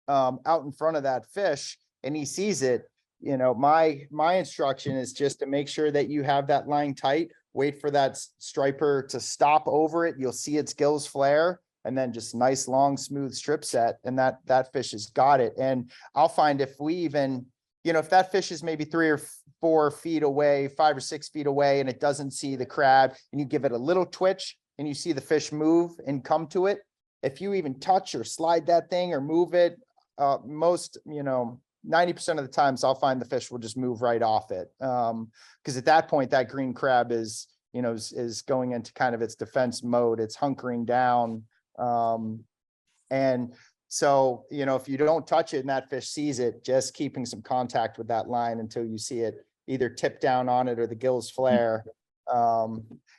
B: out in front of that fish, and he sees it, my instruction is just to make sure that you have that line tight, wait for that striper to stop over it. You'll see its gills flare, and then just nice, long, smooth strip set. And that fish has got it. And I'll find if we even, if that fish is maybe 3 or 4 feet away, 5 or 6 feet away, and it doesn't see the crab, and you give it a little twitch and you see the fish move and come to it, if you even touch or slide that thing or move it, most, 90% of the times I'll find the fish will just move right off it. Because at that point, that green crab is going into kind of its defense mode. It's hunkering down. And so, if you don't touch it and that fish sees it, just keeping some contact with that line until you see it either tip down on it or the gills flare.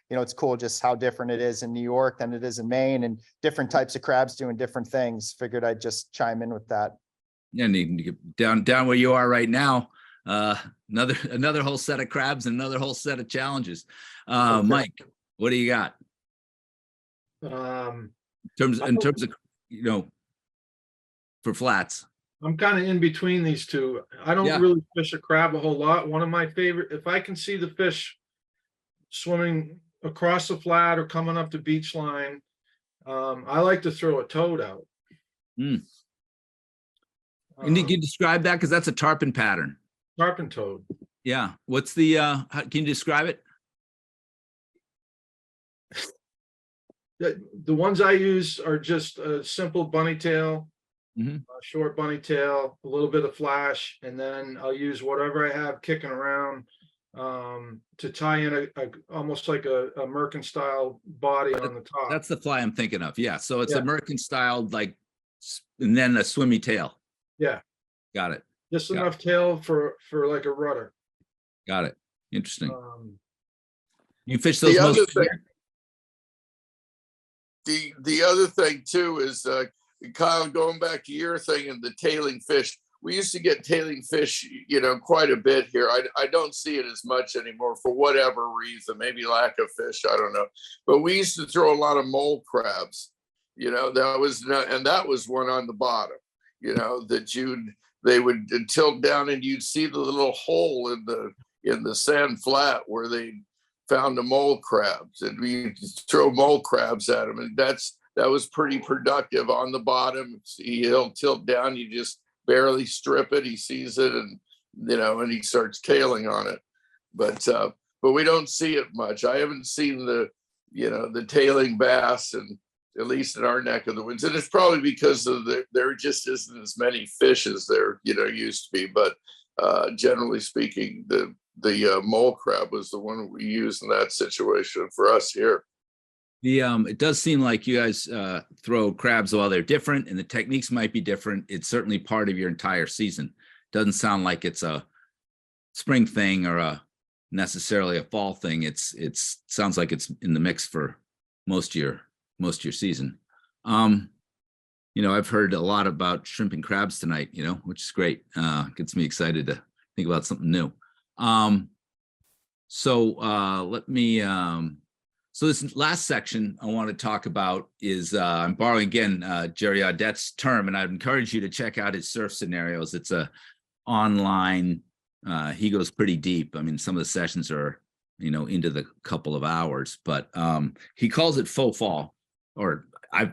B: It's cool just how different it is in New York than it is in Maine, and different types of crabs doing different things. Figured I'd just chime in with that.
A: Yeah, and you can get down where you are right now. Another whole set of crabs and another whole set of challenges. Mike, what do you got? In terms of for flats.
C: I'm kind of in between these two. I don't really fish a crab a whole lot. One of my favorite, if I can see the fish swimming across the flat or coming up the beach line, I like to throw a toad out.
A: And you can describe that, because that's a tarpon pattern.
C: Tarpon toad.
A: Yeah. What's the can you describe it?
C: The ones I use are just a simple bunny tail, a short bunny tail, a little bit of flash, and then I'll use whatever I have kicking around. to tie in a almost like a Merkin style body on the top.
A: That's the fly I'm thinking of. Yeah. So it's
C: Yeah.
A: a Merkin styled, like, and then a swimmy tail.
C: Yeah,
A: Got it.
C: just
A: Got
C: enough tail for like a rudder.
A: Got it. Interesting.
C: Um,
A: You fish those
D: The
A: most
D: other
A: of the
D: thing,
A: year?
D: the other thing too is, Kyle, going back to your thing and the tailing fish, we used to get tailing fish, quite a bit here. I don't see it as much anymore for whatever reason, maybe lack of fish, I don't know. But we used to throw a lot of mole crabs, that was one on the bottom, that they would tilt down and you'd see the little hole in the sand flat where they found the mole crabs, and we throw mole crabs at them, and that was pretty productive on the bottom. He'll tilt down, you just barely strip it, he sees it, and and he starts tailing on it. But we don't see it much. I haven't seen the tailing bass, and at least in our neck of the woods, and it's probably because of there just isn't as many fish as there used to be. But generally speaking, the mole crab was the one we used in that situation for us here.
A: It does seem like you guys throw crabs while they're different, and the techniques might be different. It's certainly part of your entire season. Doesn't sound like it's a spring thing or necessarily a fall thing. It's sounds like it's in the mix for most of your season. I've heard a lot about shrimp and crabs tonight, which is great. Gets me excited to think about something new. So this last section I want to talk about is I'm borrowing again Jerry Audette's term, and I'd encourage you to check out his surf scenarios. It's a online. He goes pretty deep. I mean, some of the sessions are into the couple of hours, but he calls it faux fall,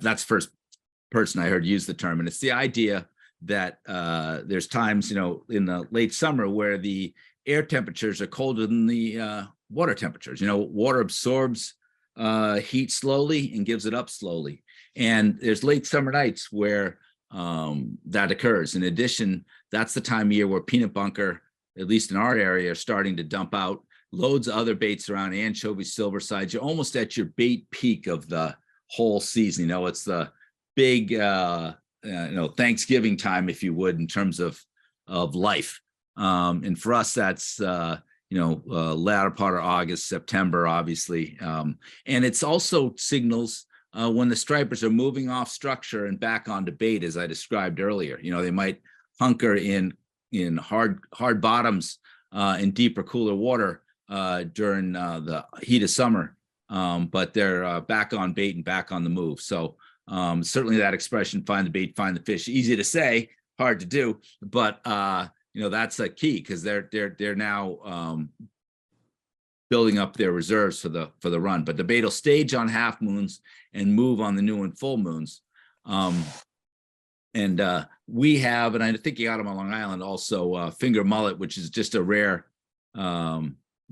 A: that's first person I heard use the term, and it's the idea that there's times in the late summer where the air temperatures are colder than the water temperatures. Water absorbs heat slowly and gives it up slowly. And there's late summer nights where that occurs. In addition, that's the time of year where peanut bunker, at least in our area, are starting to dump out. Loads of other baits around, anchovies, silver sides. You're almost at your bait peak of the whole season. It's the big Thanksgiving time, if you would, in terms of life. And for us, that's latter part of August, September, obviously. And it's also signals when the stripers are moving off structure and back onto bait, as I described earlier. They might hunker in hard bottoms in deeper, cooler water during the heat of summer, but they're back on bait and back on the move. So certainly that expression, find the bait, find the fish, easy to say, hard to do, but that's a key, because they're now building up their reserves for the run. But the bait will stage on half moons and move on the new and full moons. And we have, and I think you got them on Long Island also, finger mullet, which is just a rare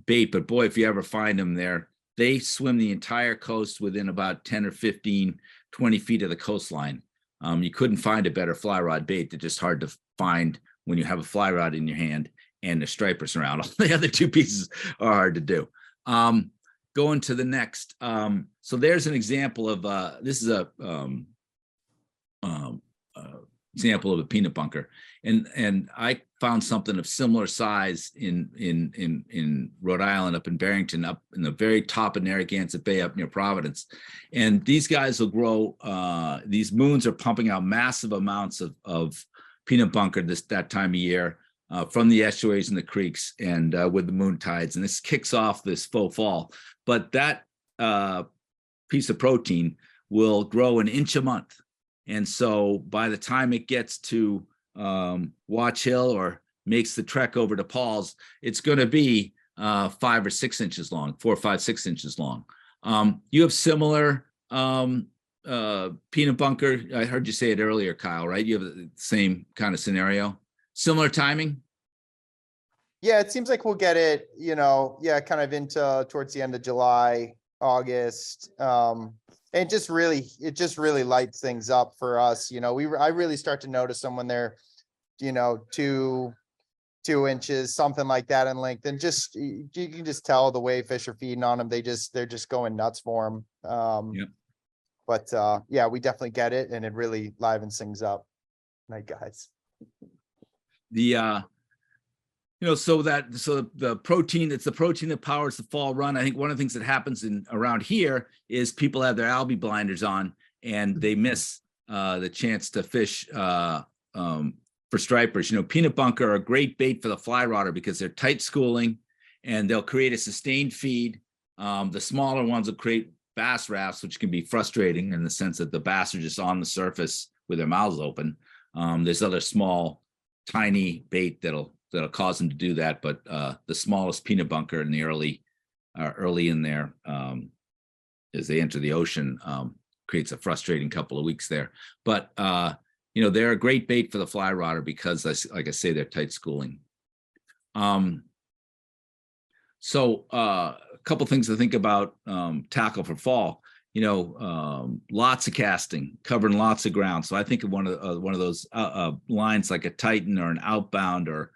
A: bait. But boy, if you ever find them there, they swim the entire coast within about 10 or 15, 20 feet of the coastline. You couldn't find a better fly rod bait. They're just hard to find when you have a fly rod in your hand and the stripers around. All the other two pieces are hard to do. Going to the next. So there's an example of, this is a example of a peanut bunker. And I found something of similar size in Rhode Island, up in Barrington, up in the very top of Narragansett Bay, up near Providence. And these guys will grow, these moons are pumping out massive amounts of peanut bunker that time of year from the estuaries and the creeks, and with the moon tides. And this kicks off this faux fall. But that piece of protein will grow an inch a month. And so by the time it gets to Watch Hill or makes the trek over to Paul's, it's going to be 5 or 6 inches long, 4, 5, 6 inches long. You have similar peanut bunker. I heard you say it earlier, Kyle, right? You have the same kind of scenario, similar timing.
B: Yeah, it seems like we'll get it, kind of into towards the end of July, August. And it just really lights things up for us. I really start to notice them when they're, 2, 2 inches, something like that in length. And just, you can just tell the way fish are feeding on them. They're just going nuts for them.
A: Yep.
B: But yeah, we definitely get it, and it really livens things up. Night, guys.
A: The so the protein, it's the protein that powers the fall run. I think one of the things that happens around here is people have their algae blinders on and they miss the chance to fish for stripers. Peanut bunker are a great bait for the fly rotter because they're tight schooling and they'll create a sustained feed. The smaller ones will create bass rafts, which can be frustrating in the sense that the bass are just on the surface with their mouths open. There's other small, tiny bait that'll cause them to do that, but the smallest peanut bunker in the early in there as they enter the ocean creates a frustrating couple of weeks there. But they're a great bait for the fly rotter because, like I say, they're tight schooling. So a couple things to think about tackle for fall. Lots of casting, covering lots of ground. So I think of one of those lines like a Titan or an Outbound, or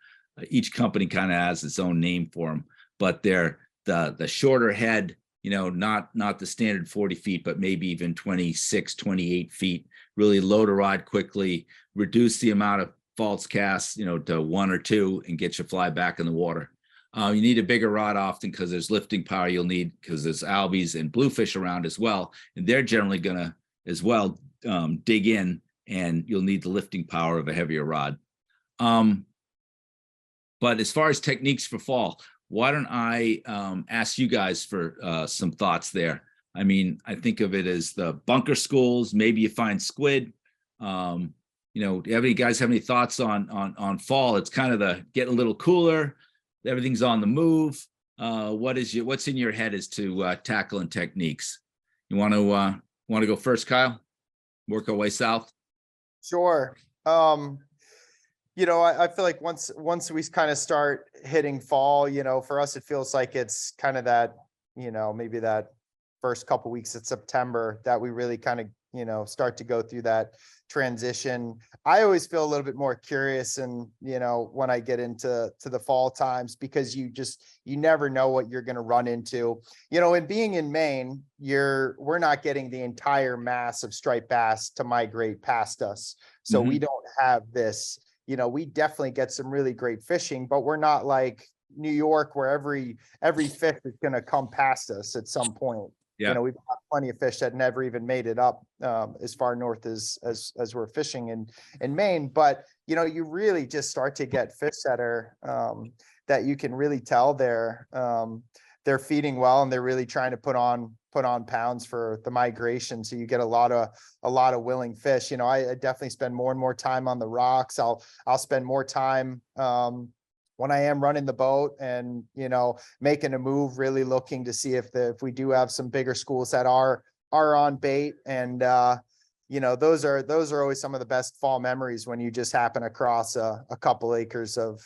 A: each company kind of has its own name for them, but they're the shorter head, not the standard 40 feet, but maybe even 26, 28 feet, really load a rod quickly, reduce the amount of false casts, to 1 or 2 and get your fly back in the water. You need a bigger rod often because there's lifting power you'll need because there's albies and bluefish around as well. And they're generally going to as well dig in, and you'll need the lifting power of a heavier rod. But as far as techniques for fall, why don't I ask you guys for some thoughts there? I mean, I think of it as the bunker schools. Maybe you find squid. Do you guys have any thoughts on fall? It's kind of getting a little cooler. Everything's on the move. What's in your head as to tackling techniques? You want to go first, Kyle? Work our way south.
B: Sure. I feel like once we kind of start hitting fall, for us, it feels like it's kind of that, maybe that first couple weeks of September that we really kind of, start to go through that transition. I always feel a little bit more curious and, when I get into the fall times, because you never know what you're going to run into, and being in Maine, we're not getting the entire mass of striped bass to migrate past us. So we don't have this, we definitely get some really great fishing, but we're not like New York where every fish is going to come past us at some point.
A: Yeah.
B: We've got plenty of fish that never even made it up as far north as we're fishing in Maine. But, you really just start to get fish that are that you can really tell they're feeding well and they're really trying to put on pounds for the migration. So you get a lot of willing fish. I definitely spend more and more time on the rocks. I'll spend more time when I am running the boat and, making a move, really looking to see if we do have some bigger schools that are on bait. And, those are always some of the best fall memories when you just happen across a couple acres of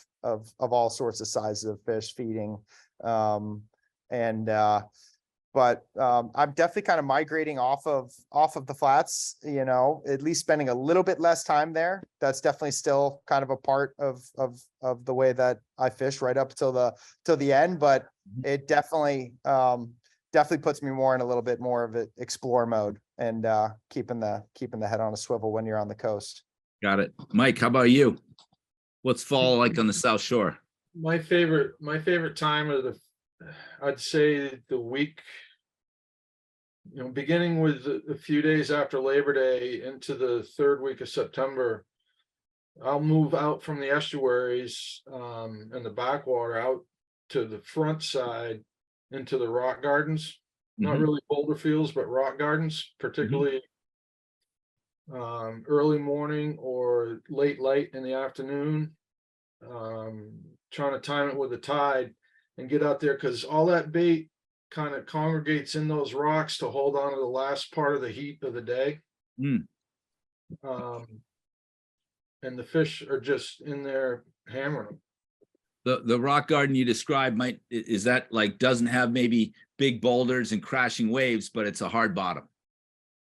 B: all sorts of sizes of fish feeding. But I'm definitely kind of migrating off of the flats, at least spending a little bit less time there. That's definitely still kind of a part of the way that I fish right up till the end. But it definitely puts me more in a little bit more of an explore mode and keeping the head on a swivel when you're on the coast.
A: Got it. Mike, how about you? What's fall like on the South Shore?
C: My favorite time of I'd say the week, beginning with a few days after Labor Day into the third week of September, I'll move out from the estuaries and the backwater out to the front side into the rock gardens, not really boulder fields, but rock gardens, particularly early morning or late in the afternoon, trying to time it with the tide and get out there, because all that bait kind of congregates in those rocks to hold on to the last part of the heat of the day. And the fish are just in there hammering them.
A: The rock garden you described is that like doesn't have maybe big boulders and crashing waves, but it's a hard bottom?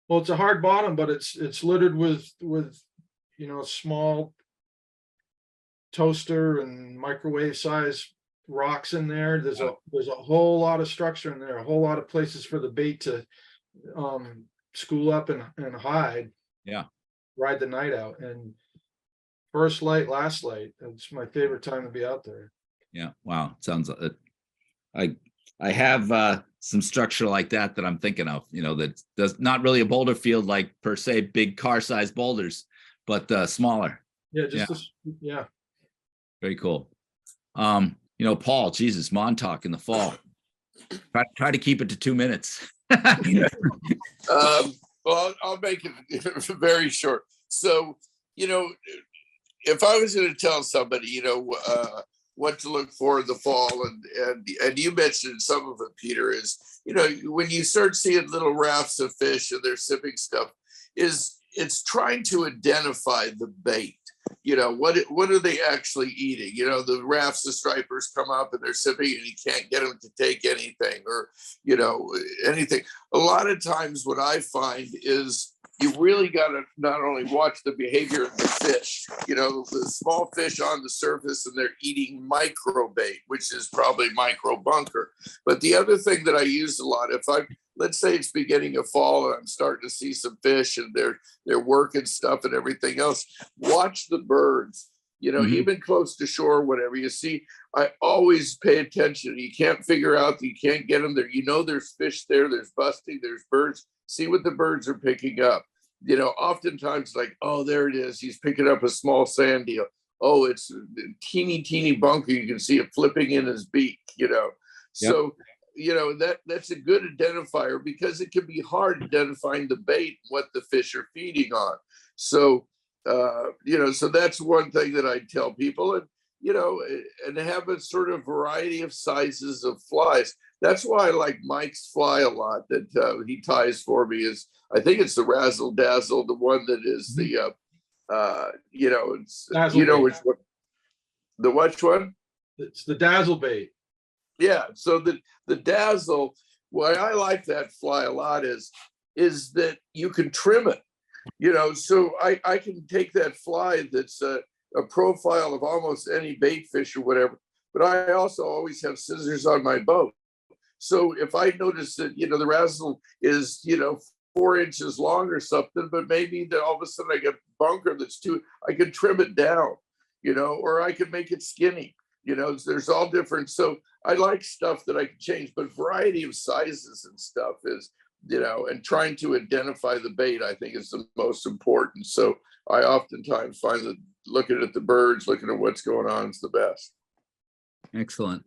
C: Well, it's a hard bottom, but it's littered with small toaster and microwave size rocks in there. There's a whole lot of structure in there, a whole lot of places for the bait to school up and hide.
A: Yeah.
C: Ride the night out, and first light, last light. It's my favorite time to be out there.
A: Yeah. Wow. Sounds I have some structure like that I'm thinking of, that does not really a boulder field like per se big car sized boulders, but smaller.
C: Yeah, yeah.
A: Very cool. Paul, Jesus, Montauk in the fall. Try to keep it to 2 minutes.
D: Well, I'll make it very short. So, if I was going to tell somebody, what to look for in the fall, and you mentioned some of it, Peter, is, when you start seeing little rafts of fish and they're sipping stuff, it's trying to identify the bait. What are they actually eating? The rafts of stripers come up and they're sipping and you can't get them to take anything, or, anything. A lot of times what I find is you really got to not only watch the behavior of the fish, the small fish on the surface, and they're eating micro bait, which is probably micro bunker. But the other thing that I use a lot, let's say it's beginning of fall and I'm starting to see some fish and they're working stuff and everything else, watch the birds, even close to shore, whatever you see. I always pay attention. You can't figure out, you can't get them there. There's fish there, there's busting, there's birds. See what the birds are picking up. Oftentimes like, oh, there it is. He's picking up a small sand deal. Oh, it's a teeny bunker. You can see it flipping in his beak, So, that's a good identifier, because it can be hard identifying the bait, what the fish are feeding on. So, so that's one thing that I tell people, and have a sort of variety of sizes of flies. That's why I like Mike's fly a lot that he ties for me. I think it's the Razzle Dazzle, the one that is the, which one? The which one?
C: It's the Dazzle bait.
D: Yeah. So the Dazzle, why I like that fly a lot is that you can trim it, so I can take that fly that's a profile of almost any bait fish or whatever, but I also always have scissors on my boat. So if I notice that, the Razzle is, 4 inches long or something, but maybe that all of a sudden I get bunker that's I can trim it down, or I can make it skinny, there's all different. So I like stuff that I can change, but variety of sizes and stuff is, and trying to identify the bait, I think, is the most important. So I oftentimes find that looking at the birds, looking at what's going on is the best.
A: Excellent.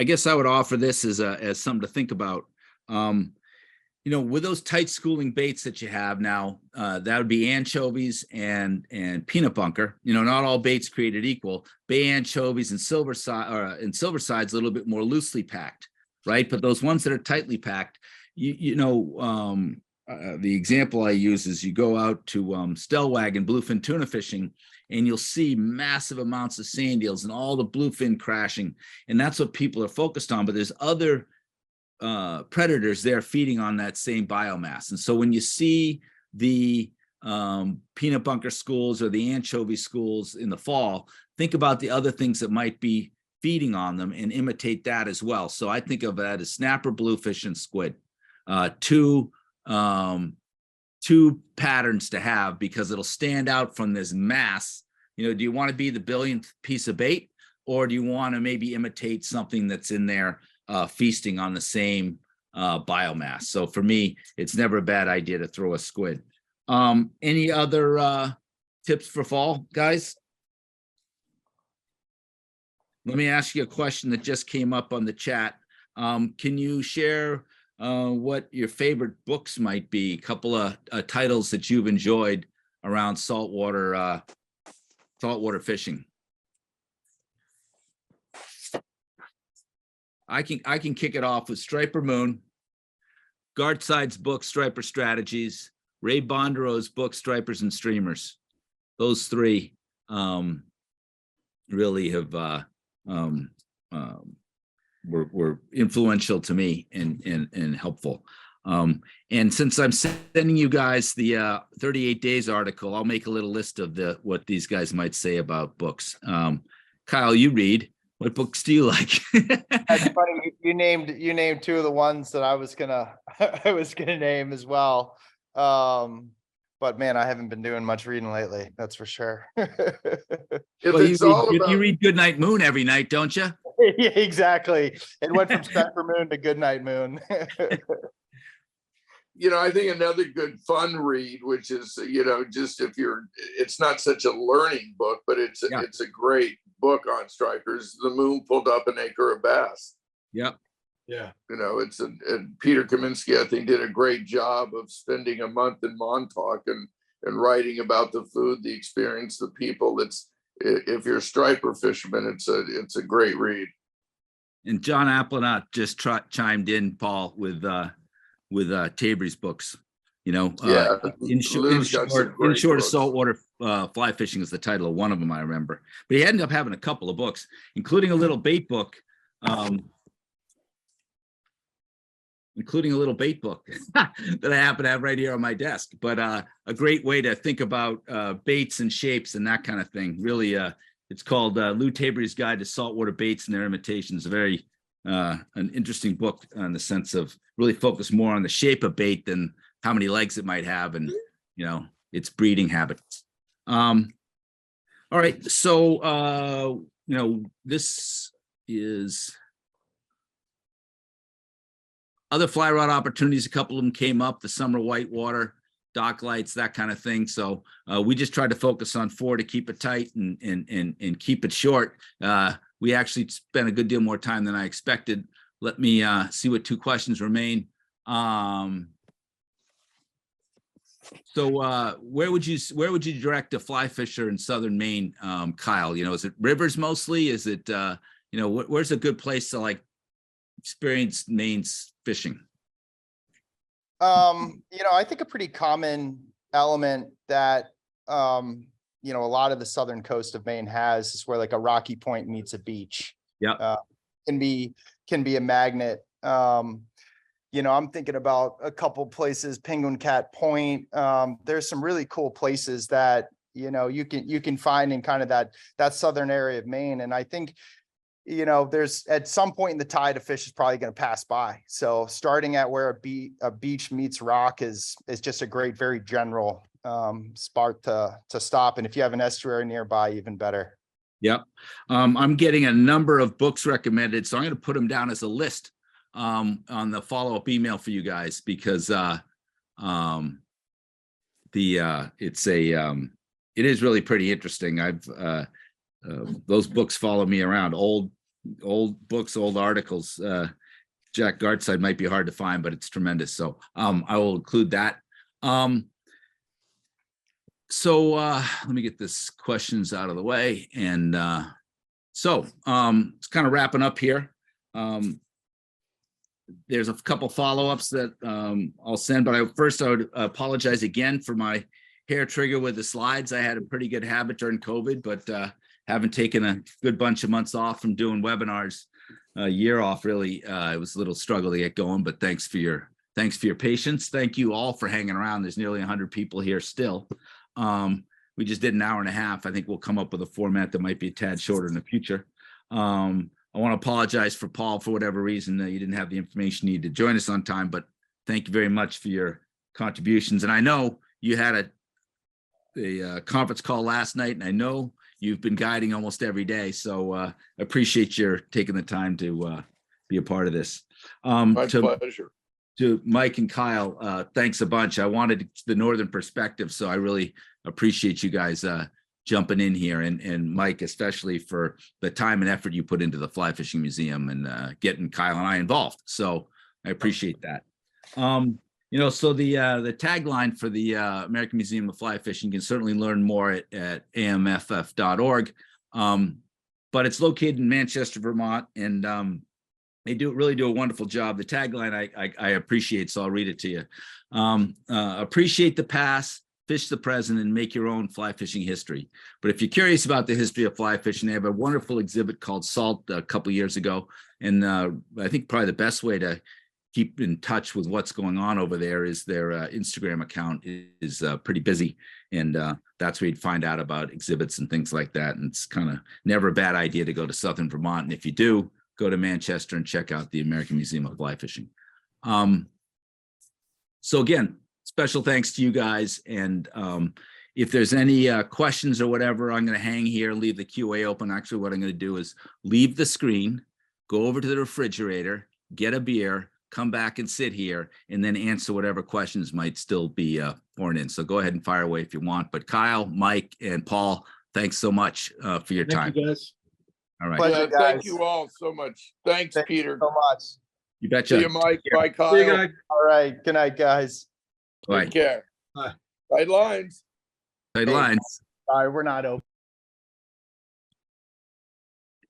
A: I guess I would offer this as something to think about. With those tight schooling baits that you have now, that would be anchovies and peanut bunker. Not all baits created equal. Bay anchovies and silverside's a little bit more loosely packed, right? But those ones that are tightly packed, the example I use is you go out to Stellwagen bluefin tuna fishing, and you'll see massive amounts of sand eels and all the bluefin crashing. And that's what people are focused on. But there's other predators there feeding on that same biomass. And so when you see the peanut bunker schools or the anchovy schools in the fall, think about the other things that might be feeding on them and imitate that as well. So I think of that as snapper, bluefish, and squid. Two patterns to have, because it'll stand out from this mass. Do you want to be the billionth piece of bait, or do you want to maybe imitate something that's in there feasting on the same biomass? So for me, it's never a bad idea to throw a squid. Any other tips for fall, guys? Let me ask you a question that just came up on the chat. Can you share what your favorite books might be? A couple of titles that you've enjoyed around saltwater fishing. I can kick it off with Striper Moon, Gartside's book Striper Strategies, Ray Bondero's book Stripers and Streamers. Those three really have were influential to me and helpful. And since I'm sending you guys the 38 days article, I'll make a little list of what these guys might say about books. Kyle, you read. What books do you like?
B: That's funny. You named two of the ones that I was gonna name as well. But man, I haven't been doing much reading lately. That's for sure.
A: Well, you read Goodnight Moon every night, don't you?
B: Yeah, exactly. It went from Schaefer Moon to Goodnight Moon.
D: I think another good fun read, which is, just it's not such a learning book, but it's a great book on stripers. The Moon Pulled Up an Acre of Bass.
A: Yep.
C: Yeah.
D: And Peter Kaminsky, I think, did a great job of spending a month in Montauk and writing about the food, the experience, the people. If you're a striper fisherman, it's a great read.
A: And John Applenaut just chimed in, Paul, with Tabri's books. In short, saltwater fly fishing is the title of one of them, I remember. But he ended up having a couple of books, including a little bait book. That I happen to have right here on my desk. But a great way to think about baits and shapes and that kind of thing. Really, it's called Lou Tabri's Guide to Saltwater Baits and Their Imitations. A very an interesting book in the sense of really focus more on the shape of bait than how many legs it might have and its breeding habits. All right, so this is other fly rod opportunities. A couple of them came up, the summer whitewater, dock lights, that kind of thing. So we just tried to focus on 4 to keep it tight and keep it short. We actually spent a good deal more time than I expected. Let me see what 2 questions remain. So where would you direct a fly fisher in southern Maine, Kyle? Is it rivers mostly? Is it where's a good place to experience Maine's fishing?
B: I think a pretty common element that a lot of the southern coast of Maine has is where a rocky point meets a beach.
A: Yeah.
B: Can be a magnet. I'm thinking about a couple places, Penguin Cat Point. There's some really cool places that you can find in kind of that southern area of Maine. And I think there's at some point in the tide, a fish is probably going to pass by. So starting at where a beach meets rock is just a great, very general spot to stop. And if you have an estuary nearby, even better.
A: Yep. I'm getting a number of books recommended, so I'm going to put them down as a list on the follow-up email for you guys, because it is really pretty interesting. I've those books follow me around. Old books, old articles. Jack Gartside might be hard to find, but it's tremendous. So I will include that. So let me get this questions out of the way. And so it's kind of wrapping up here. There's a couple follow-ups that I'll send, but I would apologize again for my hair trigger with the slides. I had a pretty good habit during COVID, but haven't taken a good bunch of months off from doing webinars. A year off, really. It was a little struggle to get going, but thanks for your patience. Thank you all for hanging around. There's nearly 100 people here still. We just did an hour and a half. I think we'll come up with a format that might be a tad shorter in the future. I want to apologize for Paul for whatever reason you didn't have the information you needed to join us on time, but thank you very much for your contributions. And I know you had a conference call last night, and I know you've been guiding almost every day. So appreciate your taking the time to be a part of this.
D: My pleasure.
A: To Mike and Kyle, thanks a bunch. I wanted the northern perspective, so I really appreciate you guys jumping in here, and Mike especially for the time and effort you put into the Fly Fishing Museum and getting Kyle and I involved. So I appreciate that. So the tagline for the American Museum of Fly Fishing, you can certainly learn more at amff.org. But it's located in Manchester, Vermont, and they really do a wonderful job. The tagline I appreciate, so I'll read it to you. Appreciate the past, fish the present, and make your own fly fishing history. But if you're curious about the history of fly fishing, they have a wonderful exhibit called Salt a couple years ago. And I think probably the best way to keep in touch with what's going on over there is their Instagram account is pretty busy. And that's where you'd find out about exhibits and things like that. And it's kind of never a bad idea to go to Southern Vermont. And if you do, go to Manchester and check out the American Museum of Fly Fishing. So again, special thanks to you guys. And if there's any questions or whatever, I'm going to hang here, leave the QA open. Actually, what I'm going to do is leave the screen, go over to the refrigerator, get a beer, come back and sit here, and then answer whatever questions might still be pouring in. So go ahead and fire away if you want. But Kyle, Mike, and Paul, thanks so much for your time.
C: Thank you, guys.
A: All right.
B: Pleasure,
D: Yeah, thank
B: guys.
D: you all so much. Thanks,
B: Thank you
D: Peter.
B: so much.
A: You betcha.
D: See you, Mike. Bye,
C: See you,
D: Kyle.
C: guys.
B: All right. Good night, guys.
A: Bye.
D: Take care.
C: Bye.
D: Tight lines.
A: Tight lines.
B: Sorry, we're not open.